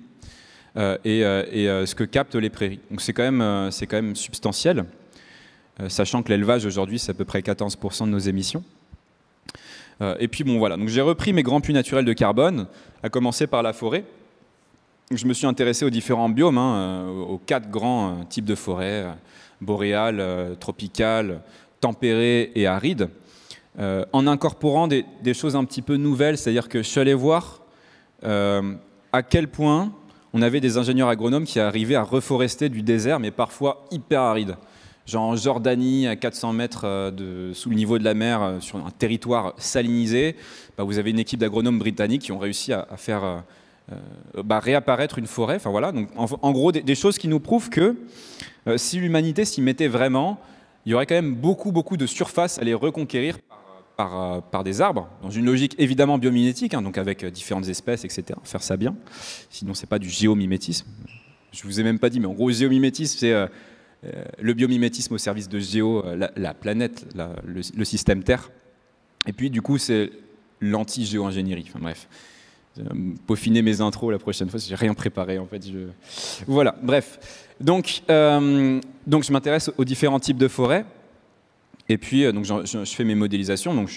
et ce que captent les prairies. Donc c'est quand même substantiel, sachant que l'élevage aujourd'hui c'est à peu près 14% de nos émissions. Et puis bon voilà, donc j'ai repris mes grands puits naturels de carbone, à commencer par la forêt. Je me suis intéressé aux différents biomes, hein, aux 4 grands types de forêts, boréales, tropicales, tempérées et arides. En incorporant des choses un petit peu nouvelles, c'est-à-dire que je suis allé voir à quel point on avait des ingénieurs agronomes qui arrivaient à reforester du désert, mais parfois hyper aride. Genre en Jordanie, à 400 mètres sous le niveau de la mer, sur un territoire salinisé, vous avez une équipe d'agronomes britanniques qui ont réussi à faire réapparaître une forêt. Enfin, voilà. Donc, en gros, des choses qui nous prouvent que si l'humanité s'y mettait vraiment, il y aurait quand même beaucoup de surface à les reconquérir par des arbres, dans une logique évidemment biomimétique, hein, donc avec différentes espèces, etc. Faire ça bien, sinon c'est pas du géomimétisme. Je vous ai même pas dit, mais en gros géomimétisme c'est le biomimétisme au service de la planète, le système Terre. Et puis du coup c'est l'anti-géo-ingénierie. Enfin bref, peaufiner mes intros la prochaine fois, j'ai rien préparé en fait. Voilà, bref. Donc je m'intéresse aux différents types de forêts. Et puis, donc, je fais mes modélisations. Donc,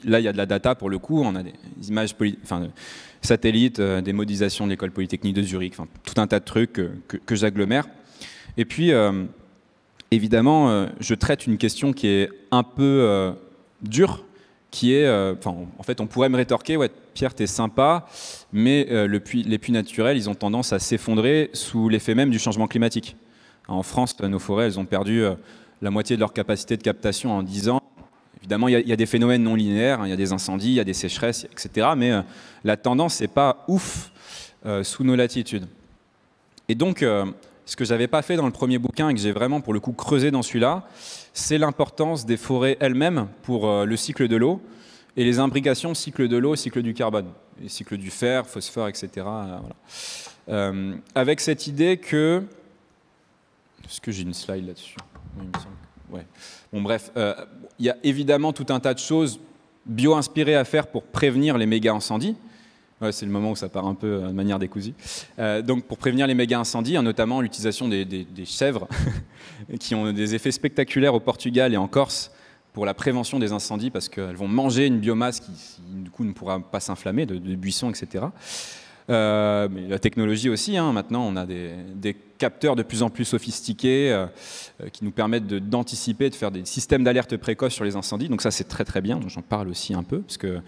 là, il y a de la data pour le coup. On a des images satellites, des modélisations de l'école polytechnique de Zurich, tout un tas de trucs que j'agglomère. Et puis, évidemment, je traite une question qui est un peu dure, qui est, en fait, on pourrait me rétorquer, ouais, Pierre, t'es sympa, mais les puits naturels, ils ont tendance à s'effondrer sous l'effet même du changement climatique. En France, nos forêts, elles ont perdu la moitié de leur capacité de captation en 10 ans. Évidemment, il y a des phénomènes non linéaires, hein, il y a des incendies, il y a des sécheresses, etc. Mais la tendance n'est pas ouf sous nos latitudes. Et donc, ce que je n'avais pas fait dans le premier bouquin et que j'ai vraiment, pour le coup, creusé dans celui-là, c'est l'importance des forêts elles-mêmes pour le cycle de l'eau et les imbrications cycle de l'eau, cycle du carbone, les cycles du fer, phosphore, etc. Voilà. Avec cette idée que... Est-ce que j'ai une slide là-dessus ? Oui, il me semble. Ouais. Bon, bref, il y a évidemment tout un tas de choses bio-inspirées à faire pour prévenir les méga-incendies. Ouais, c'est le moment où ça part un peu de manière décousue. Donc, pour prévenir les méga-incendies, hein, notamment l'utilisation des chèvres qui ont des effets spectaculaires au Portugal et en Corse pour la prévention des incendies parce qu'elles vont manger une biomasse qui, du coup, ne pourra pas s'inflammer, de buissons, etc. Mais la technologie aussi, hein, maintenant on a des capteurs de plus en plus sophistiqués qui nous permettent d'anticiper, de faire des systèmes d'alerte précoce sur les incendies, donc ça c'est très très bien, j'en parle aussi un peu, parce que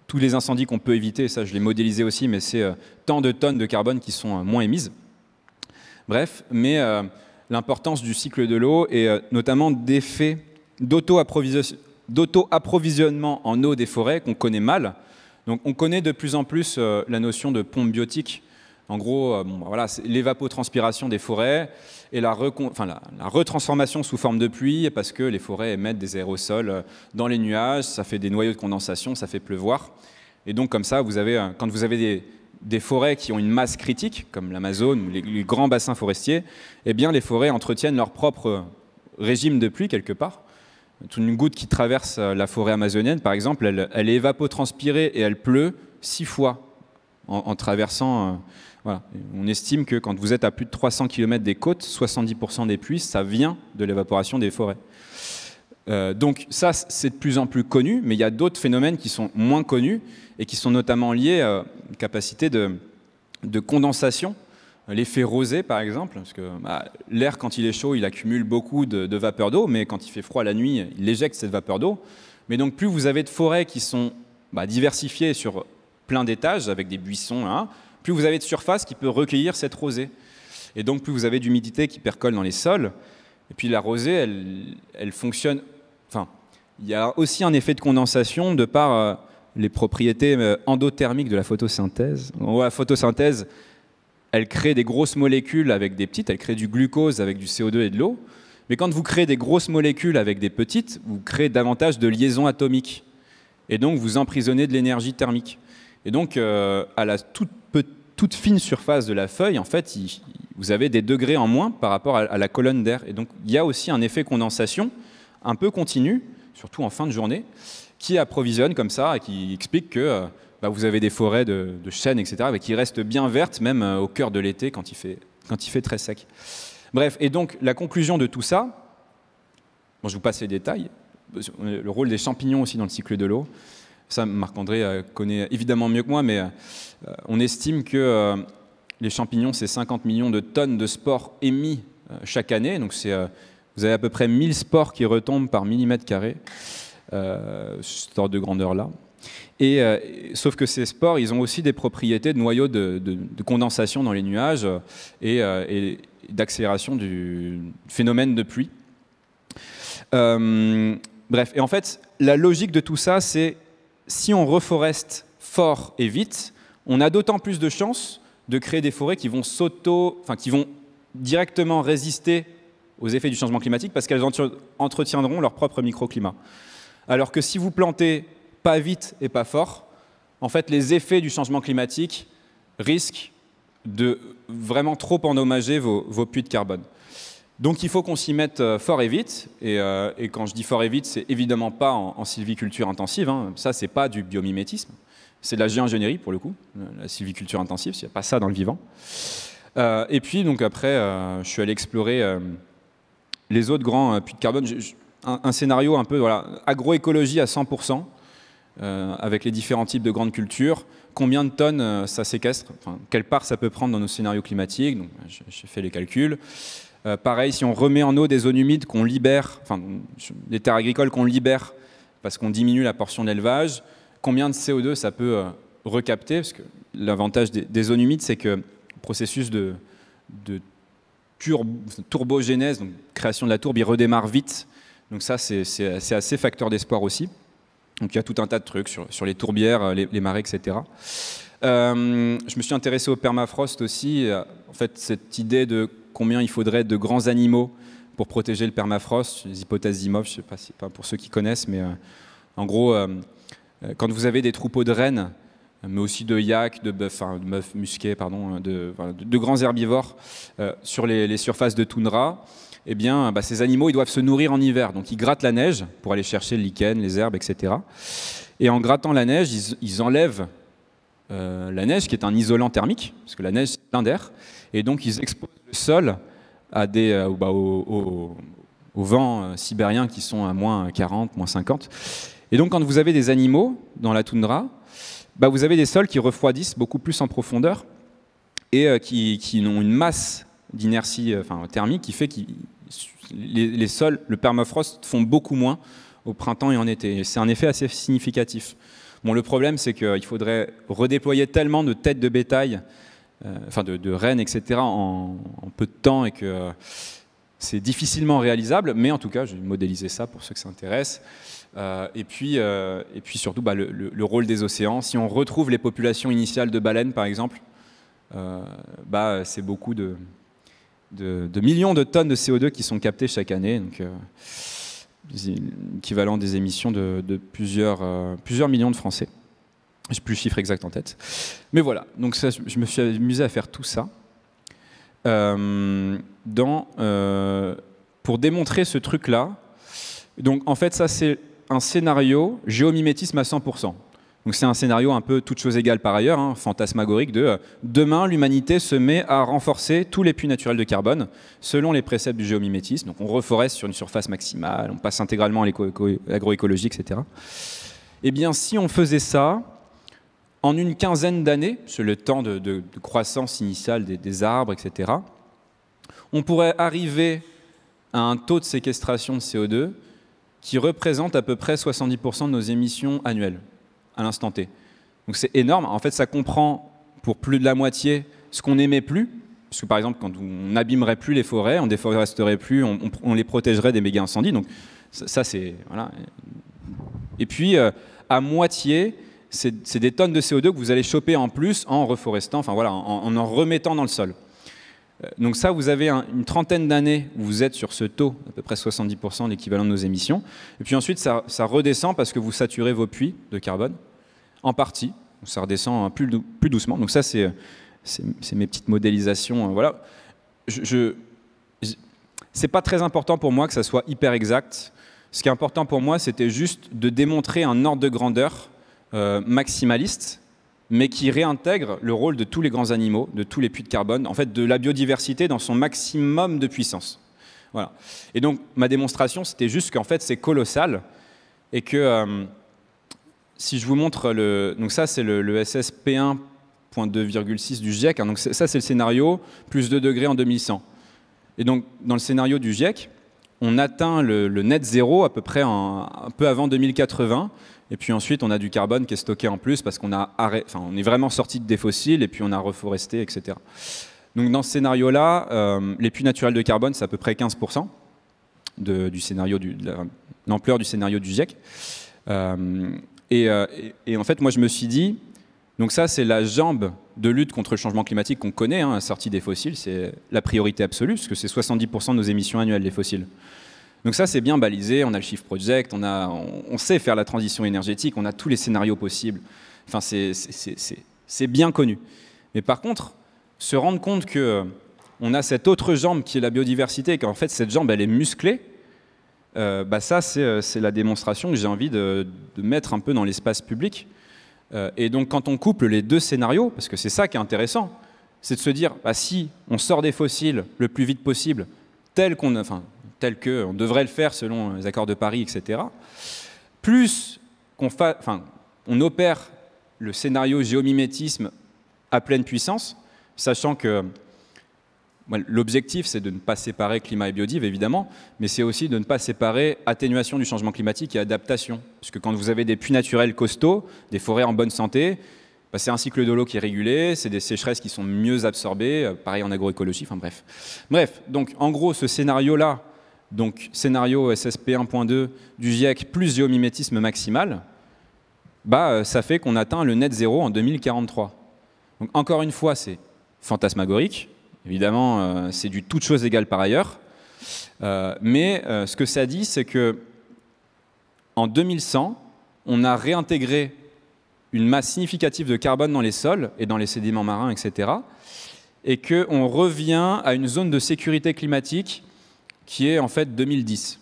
tous les incendies qu'on peut éviter, ça je l'ai modélisé aussi, mais c'est tant de tonnes de carbone qui sont moins émises. Bref, mais l'importance du cycle de l'eau et notamment d'effets d'auto-approvisionnement en eau des forêts qu'on connaît mal. Donc on connaît de plus en plus la notion de pompe biotique. En gros, voilà, c'est l'évapotranspiration des forêts et la retransformation sous forme de pluie parce que les forêts émettent des aérosols dans les nuages, ça fait des noyaux de condensation, ça fait pleuvoir. Et donc comme ça, quand vous avez des forêts qui ont une masse critique, comme l'Amazone ou les grands bassins forestiers, eh bien les forêts entretiennent leur propre régime de pluie quelque part. Une goutte qui traverse la forêt amazonienne, par exemple, elle est évapotranspirée et elle pleut 6 fois en traversant. Voilà. On estime que quand vous êtes à plus de 300 km des côtes, 70% des pluies, ça vient de l'évaporation des forêts. Donc ça, c'est de plus en plus connu, mais il y a d'autres phénomènes qui sont moins connus et qui sont notamment liés à une capacité de condensation. L'effet rosé, par exemple, parce que l'air, quand il est chaud, il accumule beaucoup de vapeur d'eau, mais quand il fait froid la nuit, il éjecte cette vapeur d'eau. Mais donc, plus vous avez de forêts qui sont diversifiées sur plein d'étages, avec des buissons, hein, plus vous avez de surface qui peut recueillir cette rosée. Et donc, plus vous avez d'humidité qui percole dans les sols. Et puis, la rosée, elle fonctionne... Enfin, il y a aussi un effet de condensation de par les propriétés endothermiques de la photosynthèse. La photosynthèse, elle crée des grosses molécules avec des petites, elle crée du glucose avec du CO2 et de l'eau. Mais quand vous créez des grosses molécules avec des petites, vous créez davantage de liaisons atomiques. Et donc, vous emprisonnez de l'énergie thermique. Et donc, à la toute fine surface de la feuille, en fait, vous avez des degrés en moins par rapport à la colonne d'air. Et donc, il y a aussi un effet condensation un peu continu, surtout en fin de journée, qui approvisionne comme ça et qui explique que vous avez des forêts de chênes, etc., qui restent bien vertes, même au cœur de l'été, quand il fait très sec. Bref, et donc la conclusion de tout ça, bon, je vous passe les détails, le rôle des champignons aussi dans le cycle de l'eau, ça Marc-André connaît évidemment mieux que moi, mais on estime que les champignons, c'est 50 millions de tonnes de spores émis chaque année, donc vous avez à peu près 1000 spores qui retombent par millimètre carré, cet ordre de grandeur-là. Sauf que ces spores, ils ont aussi des propriétés de noyaux de condensation dans les nuages et d'accélération du phénomène de pluie. Bref, et en fait, la logique de tout ça, c'est si on reforeste fort et vite, on a d'autant plus de chances de créer des forêts qui vont qui vont directement résister aux effets du changement climatique parce qu'elles entretiendront leur propre microclimat. Alors que si vous plantez pas vite et pas fort, en fait, les effets du changement climatique risquent de vraiment trop endommager vos puits de carbone. Donc il faut qu'on s'y mette fort et vite, et quand je dis fort et vite, c'est évidemment pas en sylviculture intensive, hein. Ça c'est pas du biomimétisme, c'est de la géoingénierie pour le coup, la sylviculture intensive, il n'y a pas ça dans le vivant. Et puis donc après, je suis allé explorer les autres grands puits de carbone, un scénario un peu agroécologie à 100%, avec les différents types de grandes cultures, combien de tonnes ça séquestre, quelle part ça peut prendre dans nos scénarios climatiques, donc j'ai fait les calculs. Pareil, si on remet en eau des zones humides qu'on libère, des terres agricoles qu'on libère parce qu'on diminue la portion d'élevage, combien de CO2 ça peut recapter? Parce que l'avantage des zones humides, c'est que le processus de turbogénèse, donc création de la tourbe, il redémarre vite. Donc ça, c'est assez facteur d'espoir aussi. Donc il y a tout un tas de trucs sur les tourbières, les marais, etc. Je me suis intéressé au permafrost aussi. En fait, cette idée de combien il faudrait de grands animaux pour protéger le permafrost, les hypothèses Zimov, je ne sais pas, pas pour ceux qui connaissent, mais en gros, quand vous avez des troupeaux de rennes, mais aussi de yaks, de bœufs musqués, pardon, de grands herbivores sur les surfaces de toundra, eh bien, ces animaux ils doivent se nourrir en hiver. Donc ils grattent la neige pour aller chercher le lichen, les herbes, etc. Et en grattant la neige, ils enlèvent la neige, qui est un isolant thermique, parce que la neige, c'est plein d'air. Et donc ils exposent le sol à au vent sibérien qui sont à moins 40, moins 50. Et donc quand vous avez des animaux dans la toundra, vous avez des sols qui refroidissent beaucoup plus en profondeur et qui ont une masse d'inertie thermique qui fait que les sols, le permafrost, font beaucoup moins au printemps et en été. C'est un effet assez significatif. Bon, le problème, c'est qu'il faudrait redéployer tellement de têtes de bétail, de rennes, etc., en peu de temps et que c'est difficilement réalisable. Mais en tout cas, je vais modéliser ça pour ceux que ça intéresse. Et puis surtout, le rôle des océans. Si on retrouve les populations initiales de baleines, par exemple, c'est beaucoup de millions de tonnes de CO2 qui sont captées chaque année, donc équivalent des émissions de plusieurs millions de Français. Je n'ai plus le chiffre exact en tête. Mais voilà, donc ça, je me suis amusé à faire tout ça pour démontrer ce truc-là. Donc en fait, ça c'est un scénario géomimétisme à 100%. Donc c'est un scénario un peu toute chose égale par ailleurs, hein, fantasmagorique de demain l'humanité se met à renforcer tous les puits naturels de carbone selon les préceptes du géomimétisme. Donc on reforeste sur une surface maximale, on passe intégralement à l'agroécologie, etc. Eh bien si on faisait ça en une quinzaine d'années, c'est le temps de croissance initiale des arbres, etc., on pourrait arriver à un taux de séquestration de CO2 qui représente à peu près 70% de nos émissions annuelles à l'instant T. Donc c'est énorme. En fait, ça comprend pour plus de la moitié ce qu'on n'aimait plus. Parce que par exemple, quand on n'abîmerait plus les forêts, on déforesterait plus, on les protégerait des méga incendies. Donc ça c'est voilà. Et puis à moitié, c'est des tonnes de CO2 que vous allez choper en plus en reforestant, enfin voilà, en remettant dans le sol. Donc ça, vous avez une trentaine d'années où vous êtes sur ce taux, à peu près 70% l'équivalent de nos émissions. Et puis ensuite, ça redescend parce que vous saturez vos puits de carbone, en partie. Ça redescend plus doucement. Donc ça, c'est mes petites modélisations. Voilà. C'est pas très important pour moi que ça soit hyper exact. Ce qui est important pour moi, c'était juste de démontrer un ordre de grandeur maximaliste, mais qui réintègre le rôle de tous les grands animaux, de tous les puits de carbone, en fait de la biodiversité dans son maximum de puissance. Voilà. Et donc ma démonstration, c'était juste qu'en fait c'est colossal, et que si je vous montre donc ça c'est le SSP 1.2,6 du GIEC, hein, donc ça c'est le scénario, plus 2 degrés en 2100. Et donc dans le scénario du GIEC, on atteint le net zéro à peu près un peu avant 2080. Et puis ensuite, on a du carbone qui est stocké en plus parce qu'on on est vraiment sorti des fossiles et puis on a reforesté, etc. Donc dans ce scénario-là, les puits naturels de carbone, c'est à peu près 15% du scénario de l'ampleur du scénario du GIEC. Et en fait, moi, je me suis dit, donc ça, c'est la jambe de lutte contre le changement climatique qu'on connaît, hein, sortie des fossiles, c'est la priorité absolue, parce que c'est 70% de nos émissions annuelles, les fossiles. Donc ça, c'est bien balisé, on a le Shift Project, on sait faire la transition énergétique, on a tous les scénarios possibles. Enfin, c'est bien connu. Mais par contre, se rendre compte qu'on a cette autre jambe qui est la biodiversité, et qu'en fait, cette jambe, elle est musclée, ça, c'est la démonstration que j'ai envie de mettre un peu dans l'espace public. Et donc, quand on couple les deux scénarios, parce que c'est ça qui est intéressant, c'est de se dire, si on sort des fossiles le plus vite possible, tel qu'on devrait le faire selon les accords de Paris, etc., plus on opère le scénario géomimétisme à pleine puissance, sachant que l'objectif, c'est de ne pas séparer climat et biodive, évidemment, mais c'est aussi de ne pas séparer atténuation du changement climatique et adaptation. Parce que quand vous avez des puits naturels costauds, des forêts en bonne santé, c'est un cycle de l'eau qui est régulé, c'est des sécheresses qui sont mieux absorbées, pareil en agroécologie, enfin bref. Bref, donc en gros, ce scénario-là, donc scénario SSP 1.2 du GIEC plus géomimétisme maximal, ça fait qu'on atteint le net zéro en 2043. Donc encore une fois, c'est fantasmagorique. Évidemment, c'est du toute chose égale par ailleurs. Mais ce que ça dit, c'est que en 2100, on a réintégré une masse significative de carbone dans les sols et dans les sédiments marins, etc. Et qu'on revient à une zone de sécurité climatique qui est en fait 2010.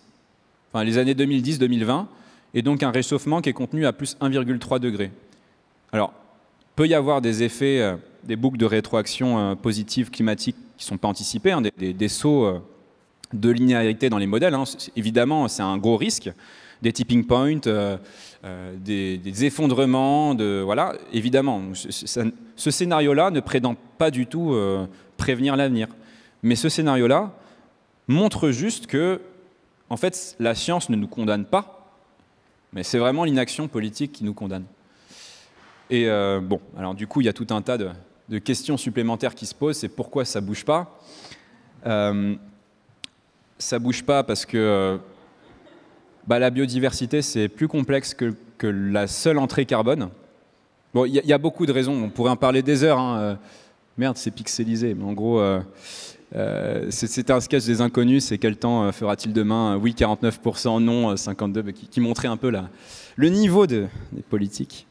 Enfin, les années 2010-2020, et donc un réchauffement qui est contenu à plus 1,3 degré. Alors, peut y avoir des effets, des boucles de rétroaction positives climatiques qui ne sont pas anticipées, hein, des sauts de linéarité dans les modèles. Hein. Évidemment, c'est un gros risque. Des tipping points, des effondrements, voilà, évidemment. Ce scénario-là ne prétend pas du tout prévenir l'avenir. Mais ce scénario-là montre juste que, en fait, la science ne nous condamne pas, mais c'est vraiment l'inaction politique qui nous condamne. Et alors du coup, il y a tout un tas de questions supplémentaires qui se posent. C'est pourquoi ça ne bouge pas. Ça ne bouge pas parce que la biodiversité, c'est plus complexe que la seule entrée carbone. Bon, il y a beaucoup de raisons. On pourrait en parler des heures. Hein. Merde, c'est pixelisé. Mais en gros, c'était un sketch des Inconnus. C'est quel temps fera-t-il demain? Oui, 49%, non, 52%, qui montrait un peu le niveau des politiques.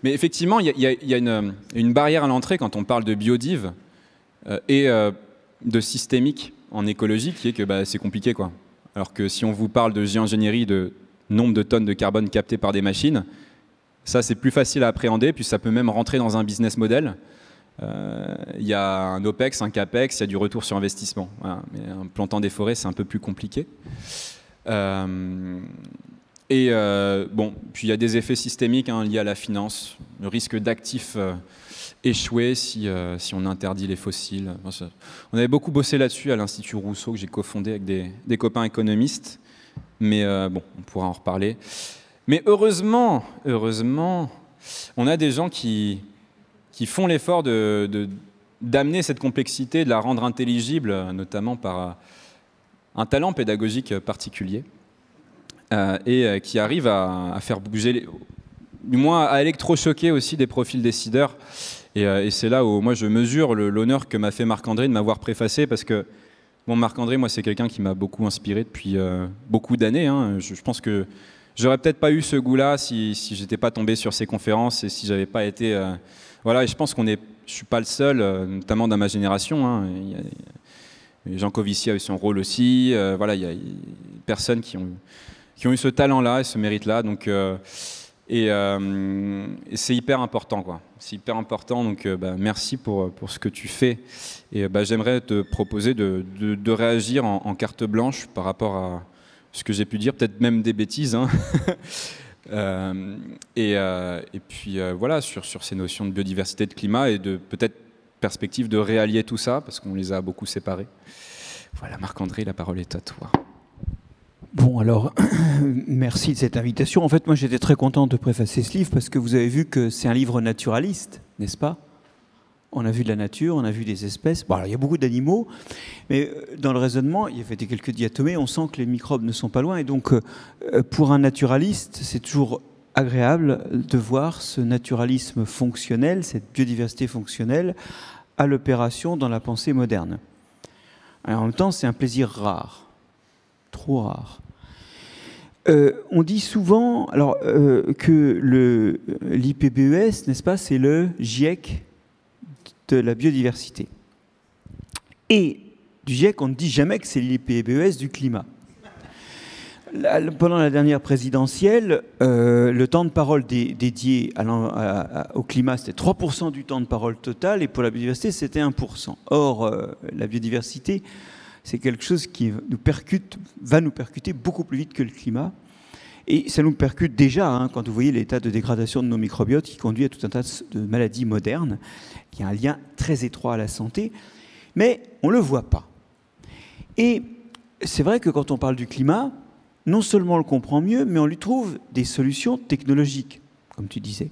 Mais effectivement, il y a une barrière à l'entrée quand on parle de biodiv et de systémique en écologie, qui est que c'est compliqué, quoi. Alors que si on vous parle de géo-ingénierie, de nombre de tonnes de carbone captées par des machines, ça c'est plus facile à appréhender, puis ça peut même rentrer dans un business model. Il y a un OPEX, un CAPEX, il y a du retour sur investissement. Voilà. Mais en plantant des forêts, c'est un peu plus compliqué. Bon, puis il y a des effets systémiques liés à la finance, le risque d'actifs échouer si on interdit les fossiles. On avait beaucoup bossé là-dessus à l'Institut Rousseau, que j'ai cofondé avec des copains économistes, mais bon, on pourra en reparler. Mais heureusement, on a des gens qui font l'effort d'amener cette complexité, de la rendre intelligible, notamment par un talent pédagogique particulier, et qui arrivent à faire bouger, du moins à électrochoquer aussi des profils décideurs. Et c'est là où moi je mesure l'honneur que m'a fait Marc-André de m'avoir préfacé, parce que bon, Marc-André, moi c'est quelqu'un qui m'a beaucoup inspiré depuis beaucoup d'années. Je pense que j'aurais peut-être pas eu ce goût-là si j'étais pas tombé sur ces conférences et si j'avais pas été... voilà, et je pense je suis pas le seul, notamment dans ma génération. Jean Covici a eu son rôle aussi. Voilà, il y a personnes qui ont eu ce talent-là et ce mérite-là. Donc, et c'est hyper important, quoi. C'est hyper important. Donc, merci pour ce que tu fais. Et j'aimerais te proposer de réagir en carte blanche par rapport à ce que j'ai pu dire, peut-être même des bêtises. Et puis voilà, sur ces notions de biodiversité, de climat et de peut-être perspective de réallier tout ça, parce qu'on les a beaucoup séparés. Voilà, Marc-André, la parole est à toi. Bon, alors, merci de cette invitation. En fait, moi, j'étais très content de préfacer ce livre parce que vous avez vu que c'est un livre naturaliste, n'est-ce pas? On a vu de la nature, on a vu des espèces. Bon, alors, il y a beaucoup d'animaux, mais dans le raisonnement, il y a fait quelques diatomées, on sent que les microbes ne sont pas loin. Et donc, pour un naturaliste, c'est toujours agréable de voir ce naturalisme fonctionnel, cette biodiversité fonctionnelle, à l'opération dans la pensée moderne. Et en même temps, c'est un plaisir rare, trop rare. On dit souvent que l'IPBES, n'est-ce pas, c'est le GIEC de la biodiversité. Et du GIEC, on ne dit jamais que c'est l'IPBES du climat. Pendant la dernière présidentielle, le temps de parole dédié au climat, c'était 3% du temps de parole total, et pour la biodiversité, c'était 1%. Or, la biodiversité, c'est quelque chose qui va nous percuter beaucoup plus vite que le climat. Et ça nous percute déjà, quand vous voyez l'état de dégradation de nos microbiotes qui conduit à tout un tas de maladies modernes. Il y a un lien très étroit à la santé, mais on ne le voit pas. Et c'est vrai que quand on parle du climat, non seulement on le comprend mieux, mais on lui trouve des solutions technologiques, comme tu disais.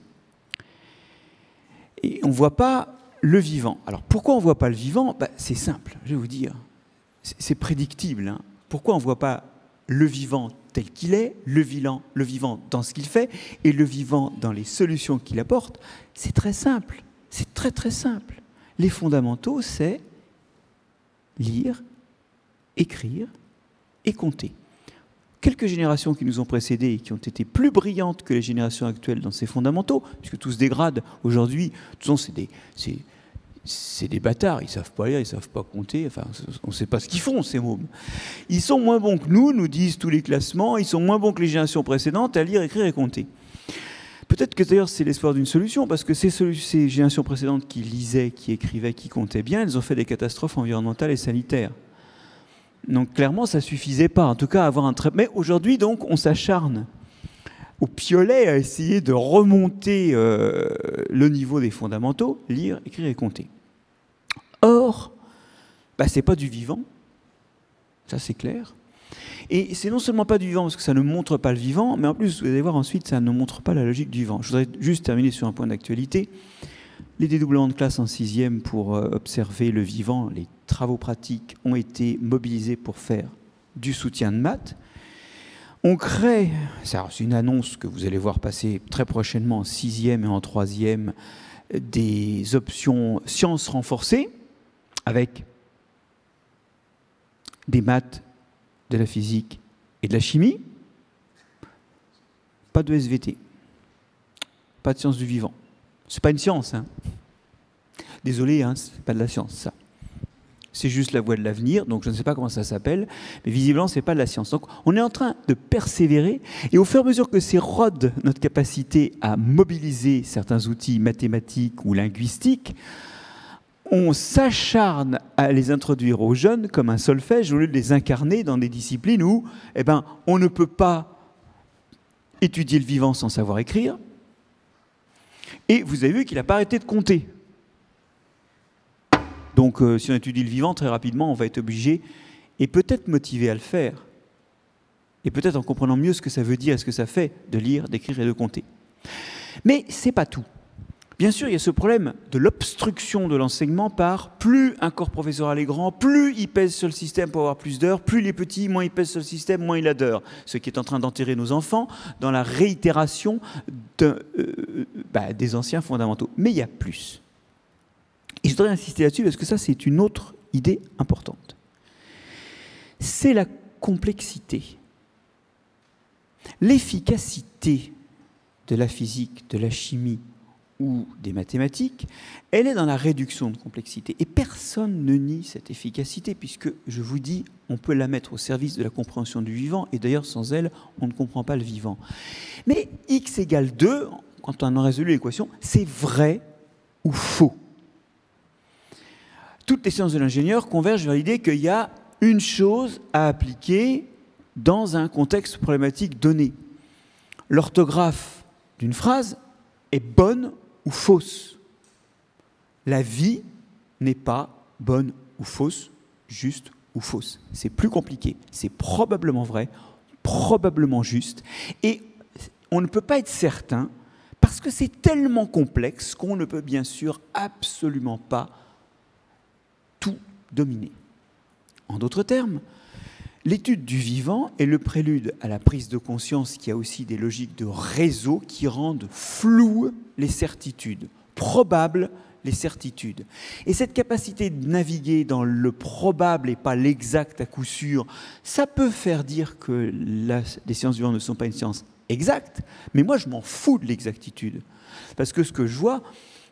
Et on ne voit pas le vivant. Alors pourquoi on ne voit pas le vivant? C'est simple, je vais vous dire. C'est prédictible. Pourquoi on ne voit pas le vivant tel qu'il est, le vivant dans ce qu'il fait, et le vivant dans les solutions qu'il apporte? C'est très simple. C'est très très simple. Les fondamentaux, c'est lire, écrire et compter. Quelques générations qui nous ont précédés et qui ont été plus brillantes que les générations actuelles dans ces fondamentaux, puisque tout se dégrade aujourd'hui, de toute façon c'est des bâtards, ils ne savent pas lire, ils ne savent pas compter, enfin on ne sait pas ce qu'ils font ces mômes. Ils sont moins bons que nous disent tous les classements, ils sont moins bons que les générations précédentes à lire, écrire et compter. Peut-être que d'ailleurs c'est l'espoir d'une solution, parce que ces générations précédentes qui lisaient, qui écrivaient, qui comptaient bien, elles ont fait des catastrophes environnementales et sanitaires. Donc clairement, ça ne suffisait pas, en tout cas, à avoir un très... Mais aujourd'hui, donc, on s'acharne au piolet à essayer de remonter le niveau des fondamentaux, lire, écrire et compter. Or, ce n'est pas du vivant, ça c'est clair. Et c'est non seulement pas du vivant, parce que ça ne montre pas le vivant, mais en plus, vous allez voir ensuite, ça ne montre pas la logique du vivant. Je voudrais juste terminer sur un point d'actualité. Les dédoublements de classe en 6e pour observer le vivant, les travaux pratiques ont été mobilisés pour faire du soutien de maths. On crée, c'est une annonce que vous allez voir passer très prochainement en 6e et en 3e, des options sciences renforcées avec des maths, de la physique et de la chimie. Pas de SVT. pas de science du vivant. C'est pas une science, hein. Désolé, hein, c'est pas de la science, ça. C'est juste la voie de l'avenir, donc je ne sais pas comment ça s'appelle, mais visiblement, c'est pas de la science. Donc, on est en train de persévérer, et au fur et à mesure que s'érode notre capacité à mobiliser certains outils mathématiques ou linguistiques, on s'acharne à les introduire aux jeunes comme un solfège au lieu de les incarner dans des disciplines où, eh ben, on ne peut pas étudier le vivant sans savoir écrire. Et vous avez vu qu'il n'a pas arrêté de compter. Donc, si on étudie le vivant, très rapidement, on va être obligé et peut-être motivé à le faire. Et peut-être en comprenant mieux ce que ça veut dire et ce que ça fait de lire, d'écrire et de compter. Mais ce n'est pas tout. Bien sûr, il y a ce problème de l'obstruction de l'enseignement par plus un corps professoral est grand, plus il pèse sur le système pour avoir plus d'heures, plus il est petit, moins il pèse sur le système, moins il a d'heures. Ce qui est en train d'enterrer nos enfants dans la réitération des anciens fondamentaux. Mais il y a plus. Et je voudrais insister là-dessus parce que ça, c'est une autre idée importante. C'est la complexité. L'efficacité de la physique, de la chimie ou des mathématiques, elle est dans la réduction de complexité. Et personne ne nie cette efficacité, puisque, je vous dis, on peut la mettre au service de la compréhension du vivant, et d'ailleurs, sans elle, on ne comprend pas le vivant. Mais x égale 2, quand on a résolu l'équation, c'est vrai ou faux. Toutes les sciences de l'ingénieur convergent vers l'idée qu'il y a une chose à appliquer dans un contexte problématique donné. L'orthographe d'une phrase est bonne ou fausse. La vie n'est pas bonne ou fausse, juste ou fausse. C'est plus compliqué. C'est probablement vrai, probablement juste. Et on ne peut pas être certain parce que c'est tellement complexe qu'on ne peut bien sûr absolument pas tout dominer. En d'autres termes, l'étude du vivant est le prélude à la prise de conscience qui a aussi des logiques de réseau qui rendent floues les certitudes, probables les certitudes. Et cette capacité de naviguer dans le probable et pas l'exact à coup sûr, ça peut faire dire que les sciences du vivant ne sont pas une science exacte, mais moi je m'en fous de l'exactitude. Parce que ce que je vois,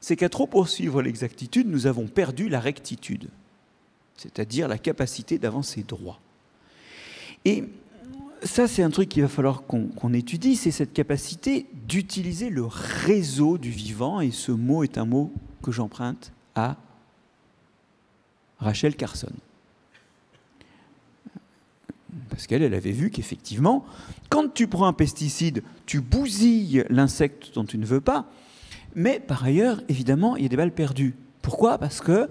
c'est qu'à trop poursuivre l'exactitude, nous avons perdu la rectitude, c'est-à-dire la capacité d'avancer droit. Et ça, c'est un truc qu'il va falloir qu'on étudie, c'est cette capacité d'utiliser le réseau du vivant, et ce mot est un mot que j'emprunte à Rachel Carson. Parce qu'elle avait vu qu'effectivement, quand tu prends un pesticide, tu bousilles l'insecte dont tu ne veux pas, mais par ailleurs, évidemment, il y a des balles perdues. Pourquoi ? Parce que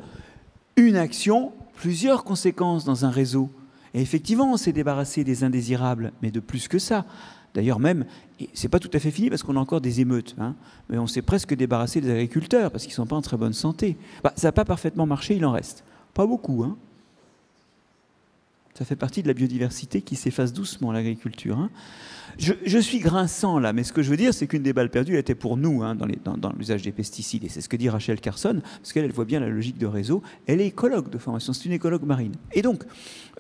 une action, plusieurs conséquences dans un réseau. Et effectivement, on s'est débarrassé des indésirables, mais de plus que ça. D'ailleurs même, c'est pas tout à fait fini parce qu'on a encore des émeutes, hein, mais on s'est presque débarrassé des agriculteurs parce qu'ils ne sont pas en très bonne santé. Ça n'a pas parfaitement marché, il en reste. Pas beaucoup, hein. Ça fait partie de la biodiversité qui s'efface doucement, l'agriculture. Hein. Je suis grinçant là, mais ce que je veux dire, c'est qu'une des balles perdues, elle était pour nous hein, dans l'usage des pesticides. Et c'est ce que dit Rachel Carson, parce qu'elle voit bien la logique de réseau. Elle est écologue de formation, c'est une écologue marine. Et donc,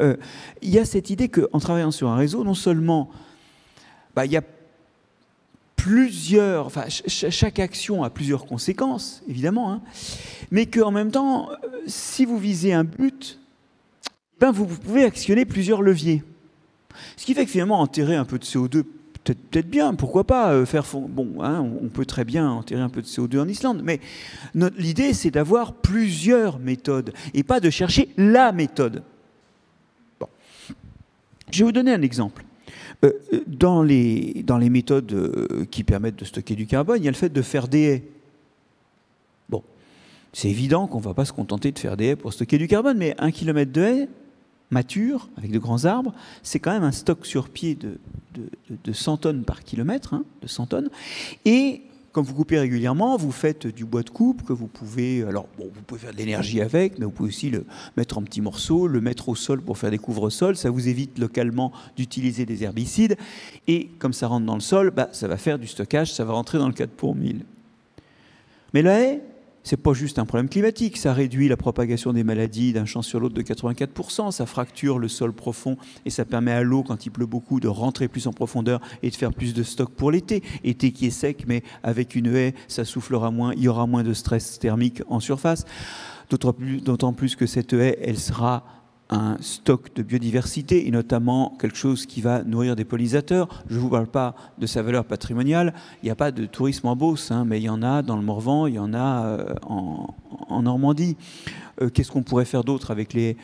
il y a cette idée qu'en travaillant sur un réseau, non seulement il y a plusieurs, chaque action a plusieurs conséquences, évidemment, hein, mais qu'en même temps, si vous visez un but, vous pouvez actionner plusieurs leviers. Ce qui fait que finalement, enterrer un peu de CO2, peut-être bien, pourquoi pas on peut très bien enterrer un peu de CO2 en Islande, mais l'idée, c'est d'avoir plusieurs méthodes et pas de chercher la méthode. Bon. Je vais vous donner un exemple. Dans les méthodes qui permettent de stocker du carbone, il y a le fait de faire des haies. Bon, c'est évident qu'on ne va pas se contenter de faire des haies pour stocker du carbone, mais 1 kilomètre de haies mature, avec de grands arbres, c'est quand même un stock sur pied de 100 tonnes par kilomètre, hein, de 100 tonnes. Et quand vous coupez régulièrement, vous faites du bois de coupe que vous pouvez... Alors, bon, vous pouvez faire de l'énergie avec, mais vous pouvez aussi le mettre en petits morceaux, le mettre au sol pour faire des couvre-sols. Ça vous évite localement d'utiliser des herbicides. Et comme ça rentre dans le sol, ça va faire du stockage, ça va rentrer dans le 4 pour 1000. Mais la haie, c'est pas juste un problème climatique, ça réduit la propagation des maladies d'un champ sur l'autre de 84%, ça fracture le sol profond et ça permet à l'eau, quand il pleut beaucoup, de rentrer plus en profondeur et de faire plus de stock pour l'été. Été qui est sec, mais avec une haie, ça soufflera moins, il y aura moins de stress thermique en surface. D'autant plus que cette haie, elle sera un stock de biodiversité et notamment quelque chose qui va nourrir des pollinisateurs. Je ne vous parle pas de sa valeur patrimoniale. Il n'y a pas de tourisme en Beauce, hein, mais il y en a dans le Morvan, il y en a en Normandie. Qu'est-ce qu'on pourrait faire d'autre avec les...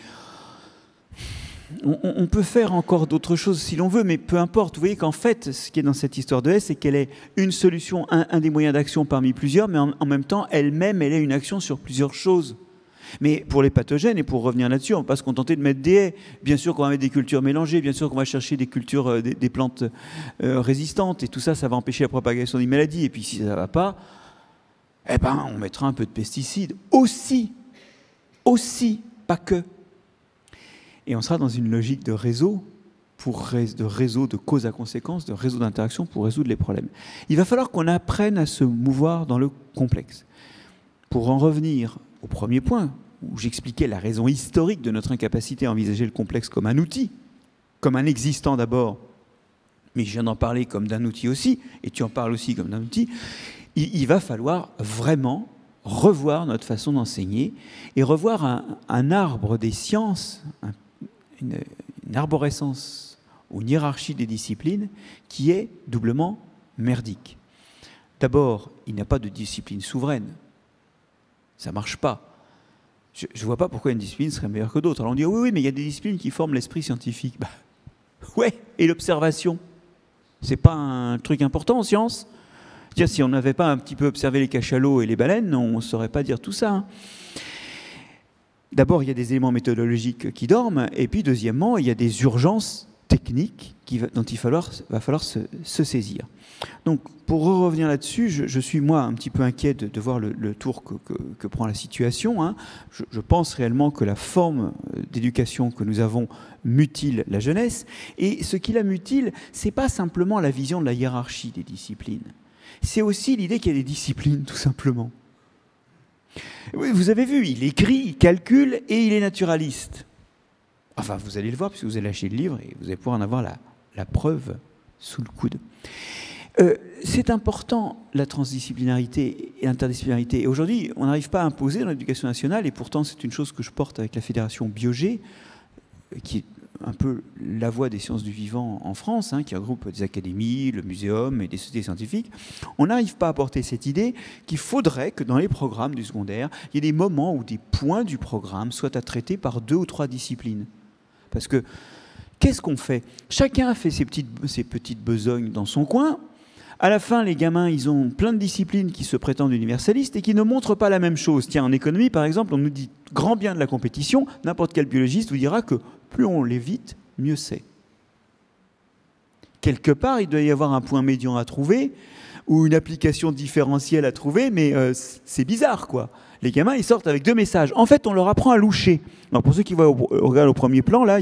On peut faire encore d'autres choses si l'on veut, mais peu importe. Vous voyez qu'en fait, ce qui est dans cette histoire de haie, c'est qu'elle est une solution, un des moyens d'action parmi plusieurs, mais en même temps, elle-même, elle est une action sur plusieurs choses. Mais pour les pathogènes, et pour revenir là-dessus, on ne va pas se contenter de mettre des haies. Bien sûr qu'on va mettre des cultures mélangées, bien sûr qu'on va chercher des cultures, des plantes résistantes, et tout ça, ça va empêcher la propagation des maladies. Et puis si ça ne va pas, eh ben, on mettra un peu de pesticides. Aussi, pas que. Et on sera dans une logique de réseau, de réseau de cause à conséquence, de réseau d'interaction pour résoudre les problèmes. Il va falloir qu'on apprenne à se mouvoir dans le complexe. Pour en revenir au premier point, où j'expliquais la raison historique de notre incapacité à envisager le complexe comme un outil, comme un existant d'abord, mais je viens d'en parler comme d'un outil aussi, et tu en parles aussi comme d'un outil, il va falloir vraiment revoir notre façon d'enseigner et revoir un arbre des sciences, une arborescence ou une hiérarchie des disciplines qui est doublement merdique. D'abord, il n'y a pas de discipline souveraine. Ça ne marche pas. Je ne vois pas pourquoi une discipline serait meilleure que d'autres. Alors on dit, oui, mais il y a des disciplines qui forment l'esprit scientifique. Bah, ouais, et l'observation. C'est pas un truc important en science. Tiens, si on n'avait pas un petit peu observé les cachalots et les baleines, on ne saurait pas dire tout ça. Hein. D'abord, il y a des éléments méthodologiques qui dorment, et puis deuxièmement, il y a des urgences techniques dont il va falloir se saisir. Donc, pour revenir là-dessus, je suis, moi, un petit peu inquiet de voir le tour que prend la situation. Hein. Je pense réellement que la forme d'éducation que nous avons mutile la jeunesse, et ce qui la mutile, ce n'est pas simplement la vision de la hiérarchie des disciplines. C'est aussi l'idée qu'il y a des disciplines, tout simplement. Oui, vous avez vu, il écrit, il calcule et il est naturaliste. Enfin, vous allez le voir, puisque vous allez lâcher le livre et vous allez pouvoir en avoir la preuve sous le coude. C'est important, la transdisciplinarité et l'interdisciplinarité. Et aujourd'hui, on n'arrive pas à imposer dans l'éducation nationale, et pourtant c'est une chose que je porte avec la fédération Biogé, qui est un peu la voix des sciences du vivant en France, hein, qui regroupe des académies, le muséum et des sociétés scientifiques. On n'arrive pas à porter cette idée qu'il faudrait que dans les programmes du secondaire, il y ait des moments où des points du programme soient à traiter par 2 ou 3 disciplines. Parce que, qu'est-ce qu'on fait? Chacun fait ses petites besognes dans son coin. À la fin, les gamins, ils ont plein de disciplines qui se prétendent universalistes et qui ne montrent pas la même chose. Tiens, en économie, par exemple, on nous dit grand bien de la compétition. N'importe quel biologiste vous dira que plus on l'évite, mieux c'est. Quelque part, il doit y avoir un point médian à trouver ou une application différentielle à trouver, mais c'est bizarre, quoi. Les gamins, ils sortent avec 2 messages. En fait, on leur apprend à loucher. Alors, pour ceux qui regardent au premier plan, là,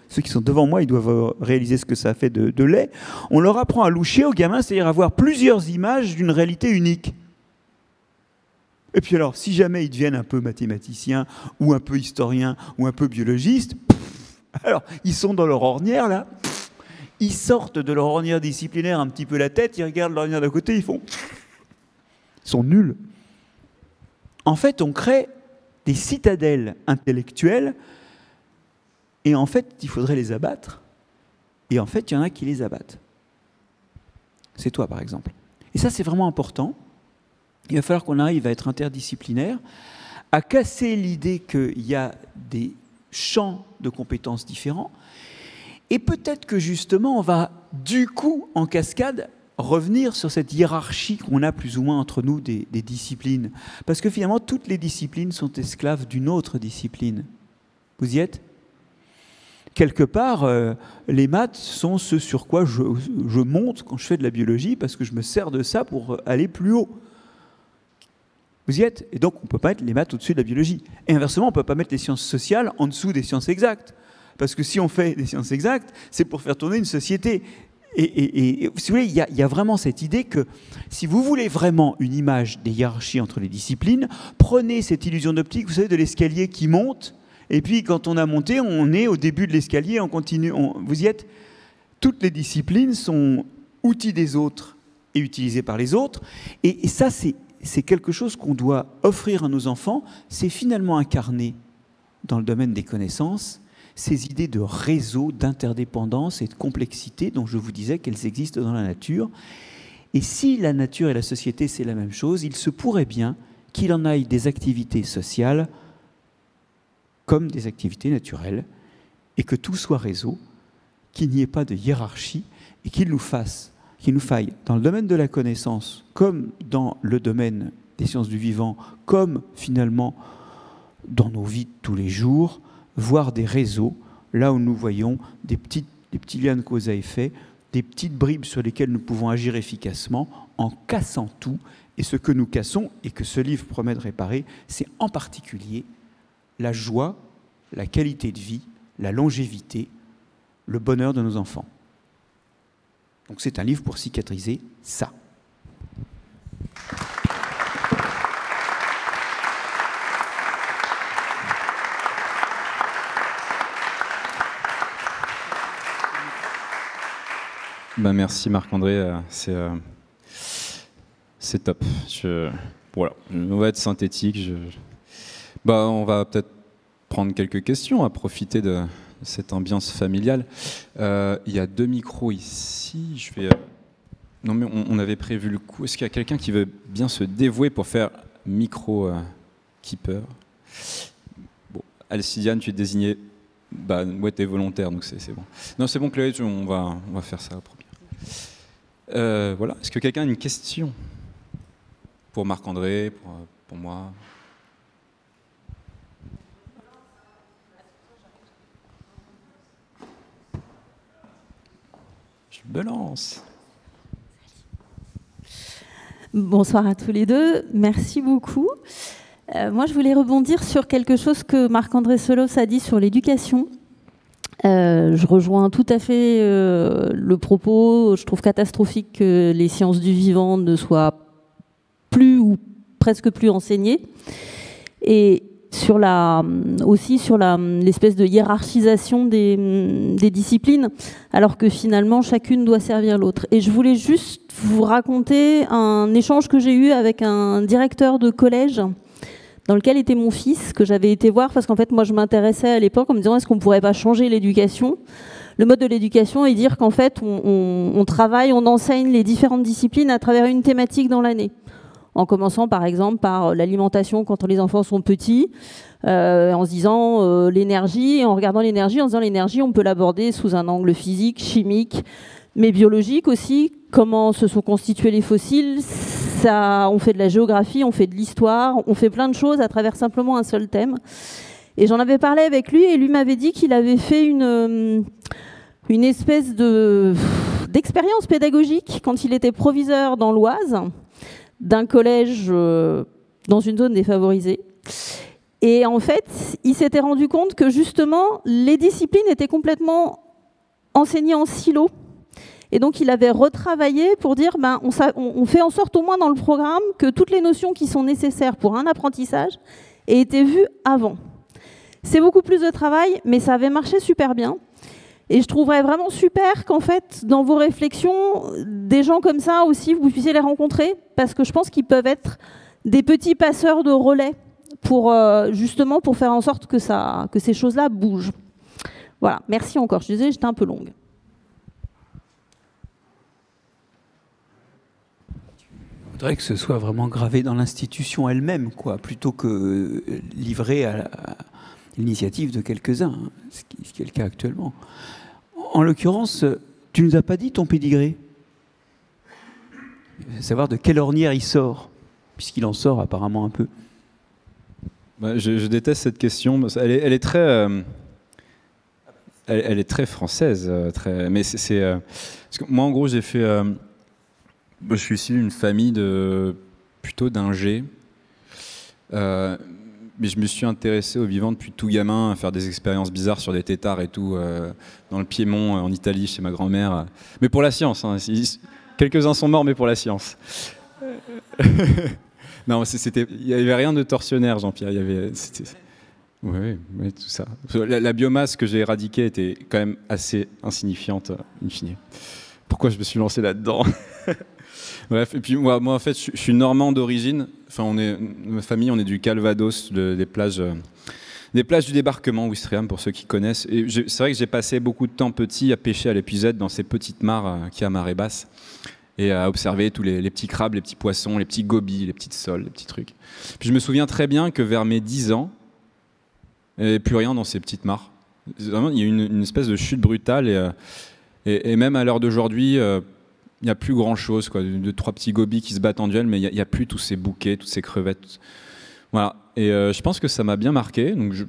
ceux qui sont devant moi, ils doivent réaliser ce que ça fait de lait. On leur apprend à loucher aux gamins, c'est-à-dire à voir plusieurs images d'une réalité unique. Et puis alors, si jamais ils deviennent un peu mathématiciens, ou un peu historiens, ou un peu biologistes, alors, ils sont dans leur ornière, là, ils sortent de leur ornière disciplinaire un petit peu la tête, ils regardent l'ornière d'à côté, ils sont nuls. En fait, on crée des citadelles intellectuelles, et en fait, il faudrait les abattre. Et en fait, il y en a qui les abattent. C'est toi, par exemple. Et ça, c'est vraiment important. Il va falloir qu'on arrive à être interdisciplinaire, à casser l'idée qu'il y a des champs de compétences différents. Et peut-être que, justement, on va, du coup, en cascade, revenir sur cette hiérarchie qu'on a plus ou moins entre nous des disciplines. Parce que, finalement, toutes les disciplines sont esclaves d'une autre discipline. Vous y êtes ? Quelque part, les maths sont ce sur quoi je monte quand je fais de la biologie, parce que je me sers de ça pour aller plus haut. Vous y êtes? Et donc, on ne peut pas mettre les maths au-dessus de la biologie. Et inversement, on ne peut pas mettre les sciences sociales en dessous des sciences exactes. Parce que si on fait des sciences exactes, c'est pour faire tourner une société. Et si vous voulez, il y a vraiment cette idée que si vous voulez vraiment une image des hiérarchies entre les disciplines, prenez cette illusion d'optique, vous savez, de l'escalier qui monte, et puis quand on a monté, on est au début de l'escalier, on continue, vous y êtes. Toutes les disciplines sont outils des autres et utilisés par les autres, et ça, c'est quelque chose qu'on doit offrir à nos enfants, c'est finalement incarné dans le domaine des connaissances, ces idées de réseau, d'interdépendance et de complexité dont je vous disais qu'elles existent dans la nature. Et si la nature et la société, c'est la même chose, il se pourrait bien qu'il en aille des activités sociales comme des activités naturelles, et que tout soit réseau, qu'il n'y ait pas de hiérarchie, et qu'il nous faille, dans le domaine de la connaissance, comme dans le domaine des sciences du vivant, comme finalement dans nos vies de tous les jours, voir des réseaux, là où nous voyons des petits liens de cause à effet, des petites bribes sur lesquelles nous pouvons agir efficacement en cassant tout. Et ce que nous cassons, et que ce livre promet de réparer, c'est en particulier la joie, la qualité de vie, la longévité, le bonheur de nos enfants. Donc c'est un livre pour cicatriser ça. Ben merci Marc-André, c'est top. Voilà, on va être synthétique. On va peut-être prendre quelques questions, à profiter de cette ambiance familiale. Il y a 2 micros ici. Non mais on avait prévu le coup. Est-ce qu'il y a quelqu'un qui veut bien se dévouer pour faire micro-keeper? Bon, Alcidiane, tu es désignée. Ouais, t'es volontaire, donc c'est bon. Non, c'est bon, Chloé, on va faire ça. Voilà. Est-ce que quelqu'un a une question pour Marc-André, pour moi? Je me lance. Bonsoir à tous les deux, merci beaucoup. Moi, je voulais rebondir sur quelque chose que Marc-André Solos a dit sur l'éducation. Je rejoins tout à fait le propos. Je trouve catastrophique que les sciences du vivant ne soient plus ou presque plus enseignées. Et aussi sur l'espèce de hiérarchisation des disciplines, alors que finalement chacune doit servir l'autre. Et je voulais juste vous raconter un échange que j'ai eu avec un directeur de collège dans lequel était mon fils, que j'avais été voir parce qu'en fait moi je m'intéressais à l'époque en me disant est-ce qu'on ne pourrait pas changer l'éducation, le mode de l'éducation, et dire qu'en fait on travaille, on enseigne les différentes disciplines à travers une thématique dans l'année. En commençant par exemple par l'alimentation quand les enfants sont petits, en se disant l'énergie, et en regardant l'énergie, en se disant l'énergie on peut l'aborder sous un angle physique, chimique, mais biologique aussi, comment se sont constitués les fossiles. On fait de la géographie, on fait de l'histoire, on fait plein de choses à travers simplement un seul thème. Et j'en avais parlé avec lui, et lui m'avait dit qu'il avait fait une espèce d'expérience pédagogique quand il était proviseur dans l'Oise, d'un collège dans une zone défavorisée. Et en fait, il s'était rendu compte que justement, les disciplines étaient complètement enseignées en silo. Et donc, il avait retravaillé pour dire, on fait en sorte au moins dans le programme que toutes les notions qui sont nécessaires pour un apprentissage aient été vues avant. C'est beaucoup plus de travail, mais ça avait marché super bien. Et je trouverais vraiment super qu'en fait, dans vos réflexions, des gens comme ça aussi, vous puissiez les rencontrer, parce que je pense qu'ils peuvent être des petits passeurs de relais pour justement pour faire en sorte que ces choses-là bougent. Voilà, merci encore. Je disais, j'étais un peu longue. Il faudrait que ce soit vraiment gravé dans l'institution elle-même, quoi, plutôt que livré à l'initiative de quelques-uns, hein, ce qui est le cas actuellement. En l'occurrence, tu ne nous as pas dit ton pédigré. Savoir de quelle ornière il sort, puisqu'il en sort apparemment un peu. Je déteste cette question. Elle est très, elle est très française, mais parce que moi en gros j'ai fait. Je suis issu d'une famille plutôt d'ingé. mais je me suis intéressé au vivant depuis tout gamin, à faire des expériences bizarres sur des têtards et tout, dans le Piémont, en Italie, chez ma grand-mère. Mais pour la science, hein. Quelques-uns sont morts, mais pour la science. Non, il n'y avait rien de tortionnaire, Jean-Pierre. Oui, tout ça. La biomasse que j'ai éradiquée était quand même assez insignifiante, in fine. Pourquoi je me suis lancé là-dedans? Bref, et puis moi en fait, je suis normand d'origine. Enfin, ma famille, on est du Calvados, des plages du débarquement, Ouistreham, pour ceux qui connaissent. Et c'est vrai que j'ai passé beaucoup de temps petit à pêcher à l'épuisette dans ces petites mares qu'il y a à marée basse et à observer tous les petits crabes, les petits poissons, les petits gobies, les petites soles, les petits trucs. Puis je me souviens très bien que vers mes 10 ans, il n'y avait plus rien dans ces petites mares. Vraiment, il y a eu une espèce de chute brutale et même à l'heure d'aujourd'hui, il n'y a plus grand-chose, quoi, de 3 petits gobies qui se battent en duel, mais il n'y a plus tous ces bouquets, toutes ces crevettes. Voilà. Et je pense que ça m'a bien marqué. Donc je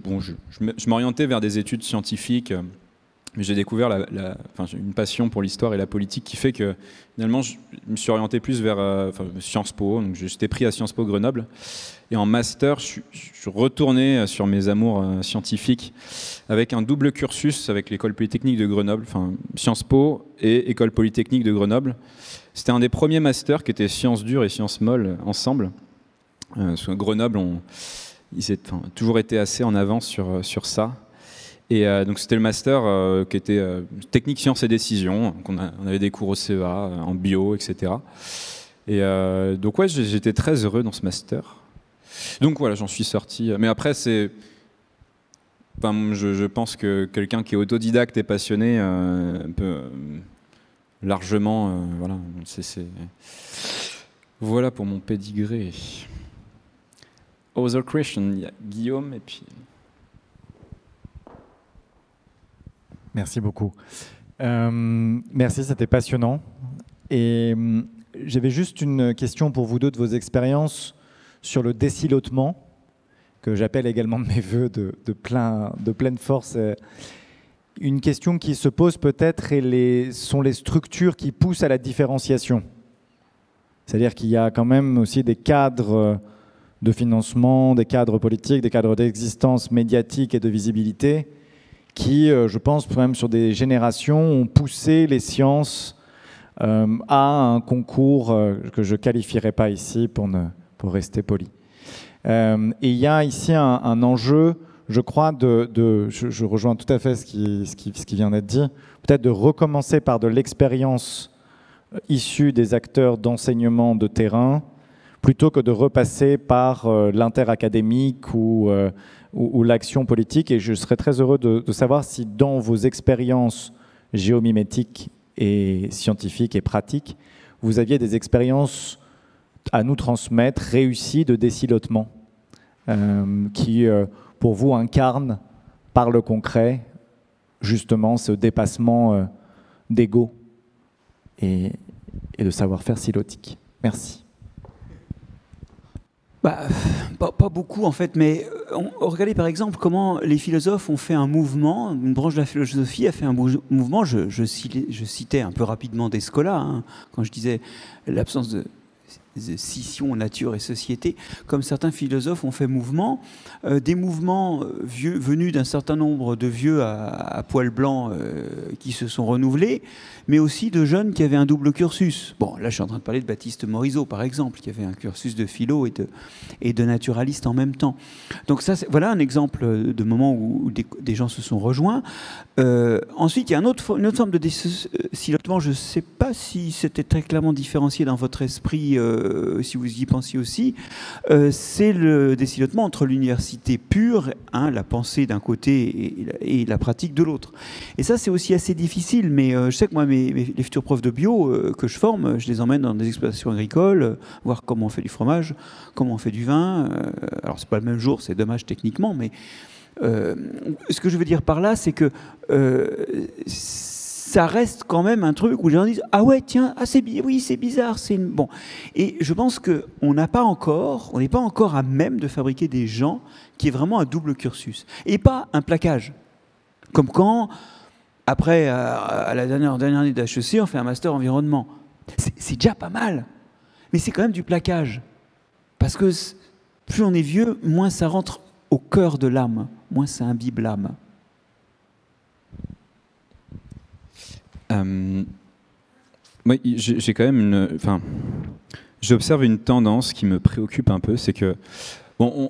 m'orientais vers des études scientifiques, mais j'ai découvert une passion pour l'histoire et la politique qui fait que finalement je me suis orienté plus vers Sciences Po. Donc j'étais pris à Sciences Po Grenoble. Et en master, je suis retourné sur mes amours scientifiques avec un double cursus avec l'École Polytechnique de Grenoble, enfin Sciences Po et École Polytechnique de Grenoble. C'était un des premiers masters qui étaient sciences dures et sciences molles ensemble. Sur Grenoble, ils ont toujours été assez en avance sur ça. Et donc c'était le master qui était technique, sciences et décision. On avait des cours au CEA, en bio, etc. Et donc ouais, j'étais très heureux dans ce master. Donc voilà, j'en suis sorti. Mais après, je pense que quelqu'un qui est autodidacte et passionné peut largement... voilà, voilà pour mon pédigré. Other question, il y a Guillaume et puis... Merci beaucoup. Merci, c'était passionnant. Et j'avais juste une question pour vous deux de vos expériences sur le désilotement, que j'appelle également de mes voeux de pleine force. Une question qui se pose peut-être sont les structures qui poussent à la différenciation. C'est-à-dire qu'il y a quand même aussi des cadres de financement, des cadres politiques, des cadres d'existence médiatique et de visibilité qui, je pense, même sur des générations, ont poussé les sciences à un concours que je ne qualifierai pas ici pour rester poli. Et il y a ici un enjeu, je crois, je rejoins tout à fait ce qui vient d'être dit, peut-être de recommencer par de l'expérience issue des acteurs d'enseignement de terrain, plutôt que de repasser par l'interacadémique ou l'action politique. Et je serais très heureux de savoir si dans vos expériences géomimétiques et scientifiques et pratiques, vous aviez des expériences à nous transmettre, réussies de désilotement, qui, pour vous, incarnent par le concret, justement, ce dépassement d'ego et de savoir-faire silotique. Merci. Pas beaucoup en fait, mais regardez par exemple comment les philosophes ont fait un mouvement, une branche de la philosophie a fait un mouvement, je citais un peu rapidement Descola, hein, quand je disais l'absence de scission, nature et société, comme certains philosophes ont fait mouvement, des mouvements venus d'un certain nombre de vieux à poil blanc qui se sont renouvelés, mais aussi de jeunes qui avaient un double cursus. Bon, là je suis en train de parler de Baptiste Morisot par exemple, qui avait un cursus de philo et de naturaliste en même temps. Donc ça, voilà un exemple de moment où des gens se sont rejoints. Ensuite, il y a une autre forme de désilotement, je ne sais pas si c'était très clairement différencié dans votre esprit, si vous y pensiez aussi, c'est le désilotement entre l'université pure, hein, la pensée d'un côté et la pratique de l'autre. Et ça, c'est aussi assez difficile, mais je sais que moi, les futurs profs de bio que je forme, je les emmène dans des exploitations agricoles, voir comment on fait du fromage, comment on fait du vin. Alors, c'est pas le même jour, c'est dommage techniquement, mais ce que je veux dire par là, c'est que ça reste quand même un truc où les gens disent « Ah ouais, tiens, oui, c'est bizarre. » Bon. Et je pense qu'on n'est pas encore à même de fabriquer des gens qui aient vraiment un double cursus. Et pas un plaquage. Comme quand, après, à la dernière année d'HEC, on fait un master environnement. C'est déjà pas mal. Mais c'est quand même du plaquage. Parce que plus on est vieux, moins ça rentre au cœur de l'âme, moins ça imbibe l'âme. Moi, j'ai quand même j'observe une tendance qui me préoccupe un peu, c'est que bon,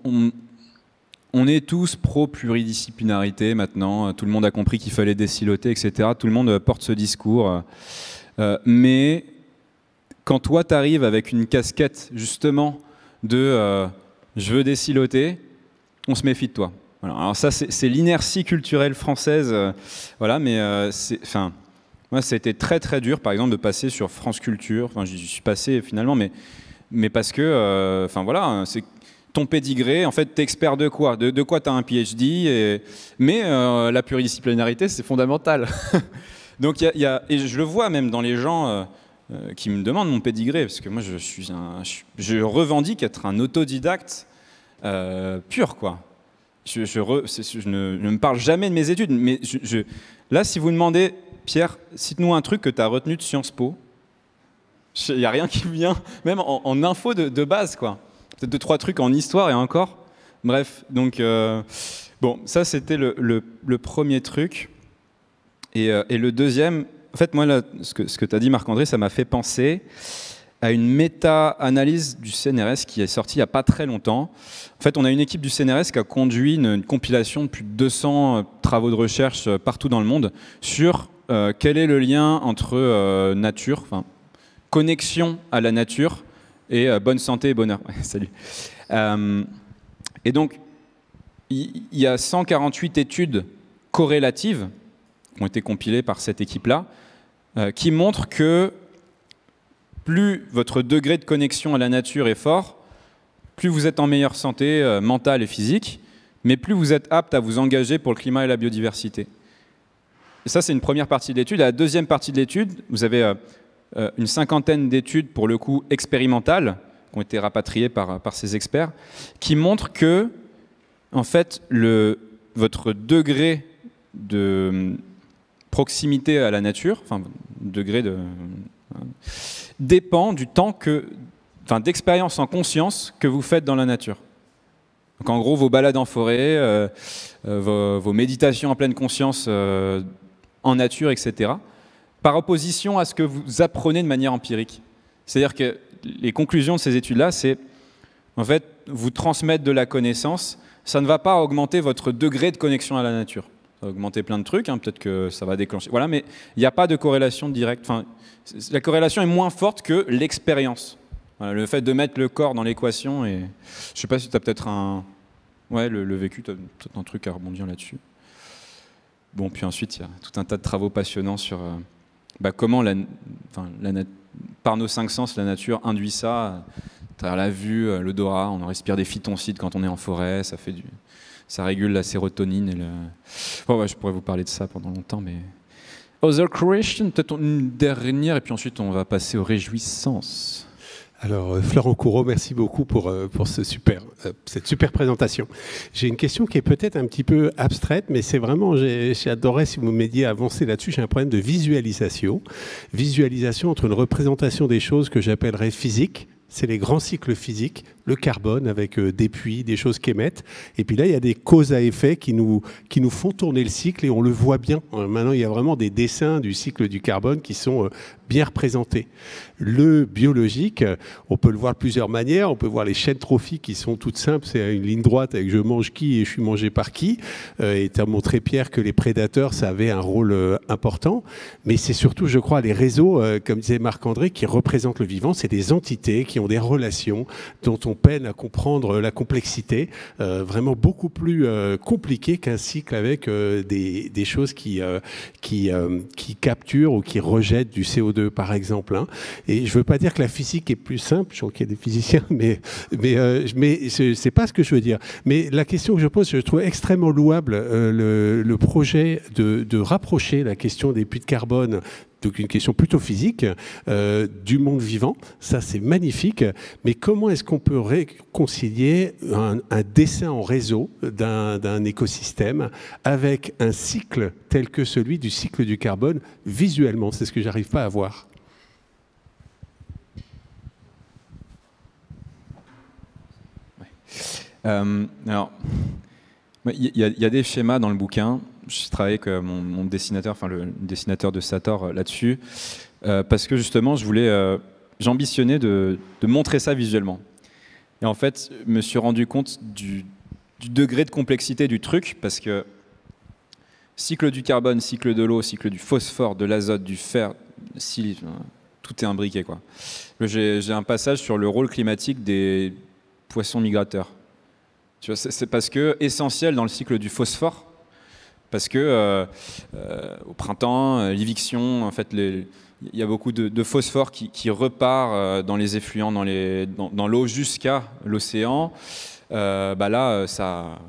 on est tous pro-pluridisciplinarité maintenant, tout le monde a compris qu'il fallait désiloter, etc. Tout le monde porte ce discours. Mais quand toi, tu arrives avec une casquette, justement, de je veux désiloter, on se méfie de toi. Voilà. Alors ça, c'est l'inertie culturelle française. Voilà, mais moi, ça a été très, très dur, par exemple, de passer sur France Culture. Enfin, j'y suis passé, finalement, mais parce que, voilà, c'est ton pédigré, en fait, t'es expert de quoi? De quoi t'as un PhD mais la pluridisciplinarité, c'est fondamental. Donc, et je le vois même dans les gens qui me demandent mon pédigré, parce que moi, je revendique être un autodidacte pur, quoi. Je ne me parle jamais de mes études, mais là, si vous demandez, Pierre, cite-nous un truc que tu as retenu de Sciences Po, il n'y a rien qui vient, même en info de base, quoi. Peut-être 2-3 trucs en histoire et encore. Bref, donc, bon, ça, c'était le premier truc. Et le deuxième, en fait, moi, là, ce que tu as dit, Marc-André, ça m'a fait penser à une méta-analyse du CNRS qui est sortie il n'y a pas très longtemps. En fait, on a une équipe du CNRS qui a conduit une compilation de plus de 200 travaux de recherche partout dans le monde sur quel est le lien entre nature, connexion à la nature et bonne santé et bonheur. Ouais, salut. Et donc, il y a 148 études corrélatives qui ont été compilées par cette équipe-là, qui montrent que plus votre degré de connexion à la nature est fort, plus vous êtes en meilleure santé mentale et physique, mais plus vous êtes apte à vous engager pour le climat et la biodiversité. Et ça, c'est une première partie de l'étude. La deuxième partie de l'étude, vous avez une cinquantaine d'études, pour le coup, expérimentales, qui ont été rapatriées par ces experts, qui montrent que, en fait, votre degré de proximité à la nature, degré dépend du temps d'expérience en conscience que vous faites dans la nature. Donc en gros, vos balades en forêt, vos méditations en pleine conscience en nature, etc. Par opposition à ce que vous apprenez de manière empirique. C'est-à-dire que les conclusions de ces études-là, c'est en fait vous transmettre de la connaissance, ça ne va pas augmenter votre degré de connexion à la nature. Ça va augmenter plein de trucs, peut-être que ça va déclencher. Voilà, mais il n'y a pas de corrélation directe. La corrélation est moins forte que l'expérience. Voilà, le fait de mettre le corps dans l'équation, et je ne sais pas si tu as peut-être le vécu, tu as peut-être un truc à rebondir là-dessus. Bon, puis ensuite, il y a tout un tas de travaux passionnants sur comment, par nos 5 sens, la nature induit ça, à travers la vue, l'odorat, on en respire des phytoncides quand on est en forêt, ça régule la sérotonine. Je pourrais vous parler de ça pendant longtemps, mais... Other question, peut-être une dernière, et puis ensuite on va passer aux réjouissances. Alors, Florent Coureau, merci beaucoup pour cette super présentation. J'ai une question qui est peut-être un petit peu abstraite, mais c'est vraiment, j'adorerais si vous m'aidiez à avancer là-dessus. J'ai un problème de visualisation. Visualisation entre une représentation des choses que j'appellerais physiques, c'est les grands cycles physiques, le carbone avec des puits, des choses qui émettent. Et puis là, il y a des causes à effet qui nous font tourner le cycle et on le voit bien. Maintenant, il y a vraiment des dessins du cycle du carbone qui sont bien représentés. Le biologique, on peut le voir de plusieurs manières. On peut voir les chaînes trophiques qui sont toutes simples. C'est une ligne droite avec je mange qui et je suis mangé par qui. Et tu as montré, Pierre, que les prédateurs, ça avait un rôle important. Mais c'est surtout, je crois, les réseaux, comme disait Marc-André, qui représentent le vivant. C'est des entités qui ont des relations dont on peine à comprendre la complexité, vraiment beaucoup plus compliquée qu'un cycle avec des choses qui capturent ou qui rejettent du CO2, par exemple. Et je ne veux pas dire que la physique est plus simple, je crois qu'il y a des physiciens, mais c'est pas ce que je veux dire. Mais la question que je pose, je trouve extrêmement louable le projet de rapprocher la question des puits de carbone, donc une question plutôt physique, du monde vivant. Ça, c'est magnifique. Mais comment est-ce qu'on peut réconcilier un dessin en réseau d'un écosystème avec un cycle tel que celui du cycle du carbone visuellement? C'est ce que j'arrive pas à voir. Alors, Il y a des schémas dans le bouquin. Je travaille avec mon dessinateur, enfin le dessinateur de Sator là-dessus, parce que justement, j'ambitionnais de montrer ça visuellement. Et en fait, je me suis rendu compte du degré de complexité du truc, parce que cycle du carbone, cycle de l'eau, cycle du phosphore, de l'azote, du fer, silice, tout est imbriqué, quoi. J'ai un passage sur le rôle climatique des poissons migrateurs. C'est parce que essentiel dans le cycle du phosphore, parce que au printemps, l'éviction, en fait, il y a beaucoup de phosphore qui repart dans les effluents, dans l'eau jusqu'à l'océan. Là, ça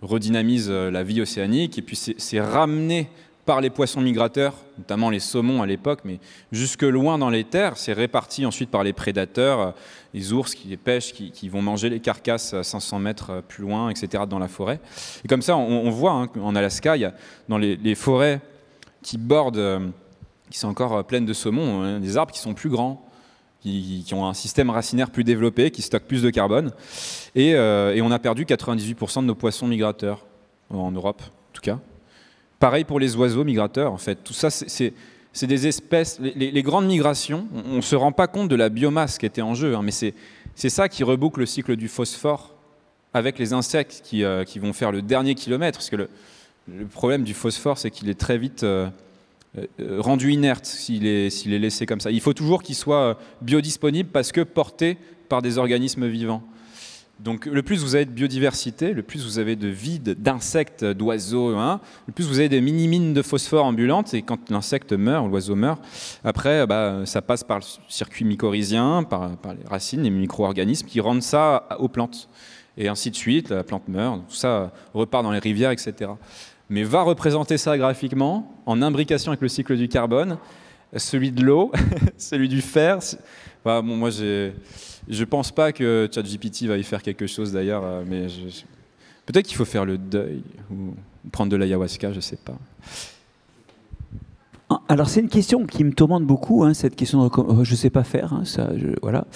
redynamise la vie océanique, et puis c'est ramené par les poissons migrateurs, notamment les saumons à l'époque, mais jusque loin dans les terres. C'est réparti ensuite par les prédateurs, les ours qui les pêchent, qui vont manger les carcasses à 500 mètres plus loin, etc., dans la forêt. Et comme ça, on voit en Alaska, il y a dans les forêts qui bordent, qui sont encore pleines de saumons, des arbres qui sont plus grands, qui ont un système racinaire plus développé, qui stockent plus de carbone. Et on a perdu 98% de nos poissons migrateurs, en Europe en tout cas. Pareil pour les oiseaux migrateurs, en fait. Tout ça, c'est des espèces... Les grandes migrations, on ne se rend pas compte de la biomasse qui était en jeu, hein, mais c'est ça qui reboucle le cycle du phosphore avec les insectes qui vont faire le dernier kilomètre. Parce que le problème du phosphore, c'est qu'il est très vite rendu inerte s'il est laissé comme ça. Il faut toujours qu'il soit biodisponible parce que porté par des organismes vivants. Donc le plus vous avez de biodiversité, le plus vous avez de vie, d'insectes, d'oiseaux, hein, le plus vous avez des mini-mines de phosphore ambulantes, et quand l'insecte meurt, l'oiseau meurt, après ça passe par le circuit mycorhizien, par les racines, les micro-organismes qui rendent ça aux plantes. Et ainsi de suite, la plante meurt, tout ça repart dans les rivières, etc. Mais va représenter ça graphiquement, en imbrication avec le cycle du carbone, celui de l'eau, celui du fer. Moi je pense pas que ChatGPT va y faire quelque chose d'ailleurs, mais peut-être qu'il faut faire le deuil ou prendre de l'ayahuasca, je sais pas. Alors c'est une question qui me tourmente beaucoup, hein, cette question de je sais pas faire, hein, voilà.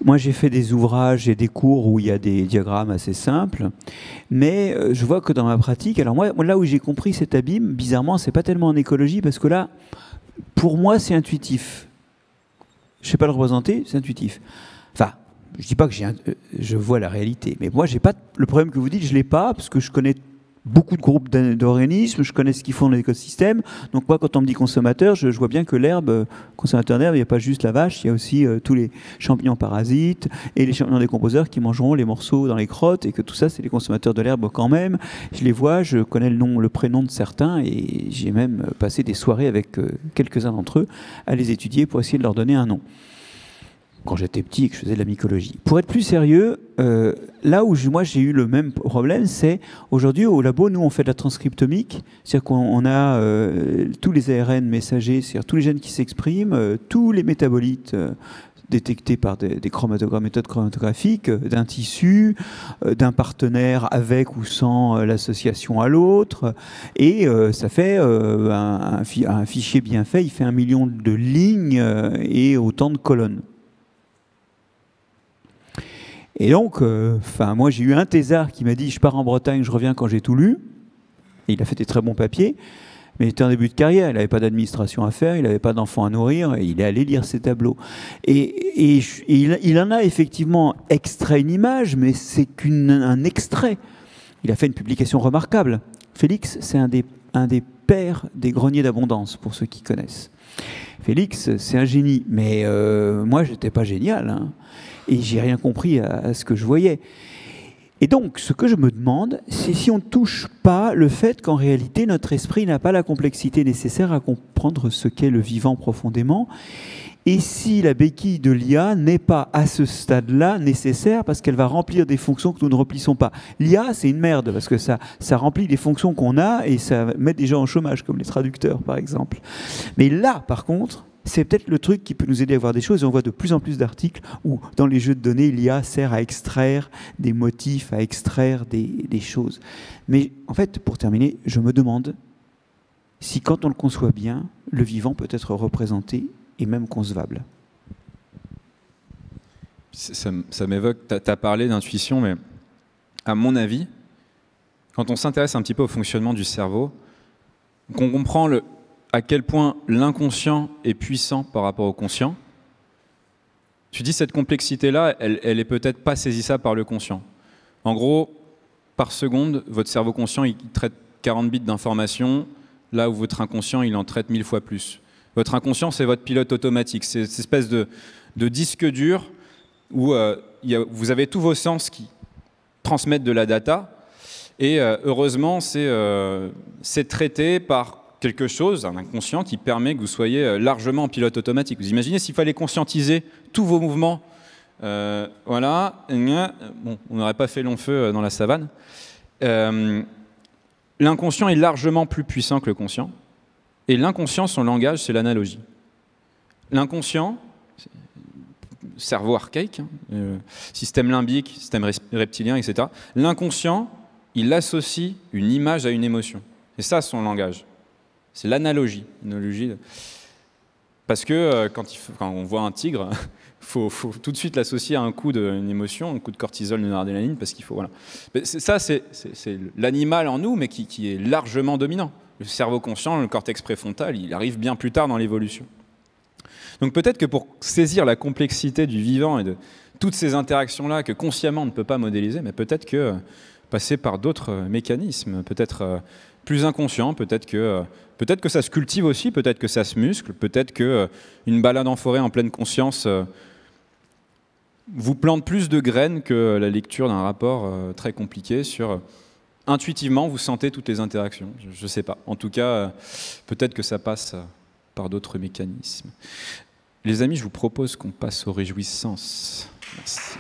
Moi j'ai fait des ouvrages et des cours où il y a des diagrammes assez simples, mais je vois que dans ma pratique, alors moi là où j'ai compris cet abîme, bizarrement, c'est pas tellement en écologie, parce que là, pour moi c'est intuitif. Je sais pas le représenter, c'est intuitif. Enfin, je dis pas que je vois la réalité, mais moi j'ai pas le problème que vous dites, je l'ai pas, parce que je connais beaucoup de groupes d'organismes, je connais ce qu'ils font dans l'écosystème. Donc moi, quand on me dit consommateur, je vois bien que l'herbe, consommateur d'herbe, il n'y a pas juste la vache, il y a aussi tous les champignons parasites et les champignons décomposeurs qui mangeront les morceaux dans les crottes, et que tout ça, c'est les consommateurs de l'herbe quand même. Je les vois, je connais le prénom de certains, et j'ai même passé des soirées avec quelques-uns d'entre eux à les étudier pour essayer de leur donner un nom, quand j'étais petit et que je faisais de la mycologie. Pour être plus sérieux, là où moi j'ai eu le même problème, c'est aujourd'hui au labo, nous on fait de la transcriptomique, c'est-à-dire qu'on a tous les ARN messagers, c'est-à-dire tous les gènes qui s'expriment, tous les métabolites détectés par des méthodes chromatographiques, d'un tissu, d'un partenaire avec ou sans l'association à l'autre, et ça fait un fichier bien fait, il fait 1 million de lignes et autant de colonnes. Et donc, moi j'ai eu un thésard qui m'a dit « je pars en Bretagne, je reviens quand j'ai tout lu ». Et il a fait des très bons papiers, mais il était en début de carrière, il n'avait pas d'administration à faire, il n'avait pas d'enfants à nourrir, et il est allé lire ses tableaux. Et il en a effectivement extrait une image, mais c'est qu'un extrait. Il a fait une publication remarquable. Félix, c'est un des pères des greniers d'abondance, pour ceux qui connaissent. Félix, c'est un génie, mais moi, j'étais pas génial, hein. Et j'ai rien compris à ce que je voyais. Et donc, ce que je me demande, c'est si on ne touche pas le fait qu'en réalité, notre esprit n'a pas la complexité nécessaire à comprendre ce qu'est le vivant profondément, et si la béquille de l'IA n'est pas à ce stade-là nécessaire, parce qu'elle va remplir des fonctions que nous ne remplissons pas. L'IA, c'est une merde, parce que ça remplit des fonctions qu'on a, et ça met des gens au chômage, comme les traducteurs, par exemple. Mais là, par contre, c'est peut-être le truc qui peut nous aider à voir des choses. Et on voit de plus en plus d'articles où, dans les jeux de données, l'IA sert à extraire des motifs, à extraire des choses. Mais en fait, pour terminer, je me demande si, quand on le conçoit bien, le vivant peut être représenté et même concevable. Ça m'évoque, tu as parlé d'intuition, mais à mon avis, quand on s'intéresse un petit peu au fonctionnement du cerveau, qu'on comprend à quel point l'inconscient est puissant par rapport au conscient, tu dis cette complexité-là, elle est peut-être pas saisissable par le conscient. En gros, par seconde, votre cerveau conscient, il traite 40 bits d'informations, là où votre inconscient, il en traite 1000 fois plus. Votre inconscient, c'est votre pilote automatique. C'est cette espèce de disque dur où vous avez tous vos sens qui transmettent de la data. Et heureusement, c'est traité par quelque chose, un inconscient, qui permet que vous soyez largement en pilote automatique. Vous imaginez s'il fallait conscientiser tous vos mouvements. Voilà. Bon, on n'aurait pas fait long feu dans la savane. L'inconscient est largement plus puissant que le conscient. Et l'inconscient, son langage, c'est l'analogie. L'inconscient, cerveau archaïque, système limbique, système reptilien, etc. L'inconscient, il associe une image à une émotion. C'est ça son langage. C'est l'analogie. Parce que quand on voit un tigre, il faut tout de suite l'associer à un coup d'une émotion, un coup de cortisol, de noradrénaline, parce qu'il faut... Voilà. Ça, c'est l'animal en nous, mais qui est largement dominant. Le cerveau conscient, le cortex préfrontal, il arrive bien plus tard dans l'évolution. Donc peut-être que pour saisir la complexité du vivant et de toutes ces interactions-là que consciemment on ne peut pas modéliser, mais peut-être que passer par d'autres mécanismes, peut-être plus inconscients, peut-être que ça se cultive aussi, peut-être que ça se muscle, peut-être qu'une balade en forêt en pleine conscience vous plante plus de graines que la lecture d'un rapport très compliqué sur... Intuitivement, vous sentez toutes les interactions. Je ne sais pas. En tout cas, peut-être que ça passe par d'autres mécanismes. Les amis, je vous propose qu'on passe aux réjouissances. Merci.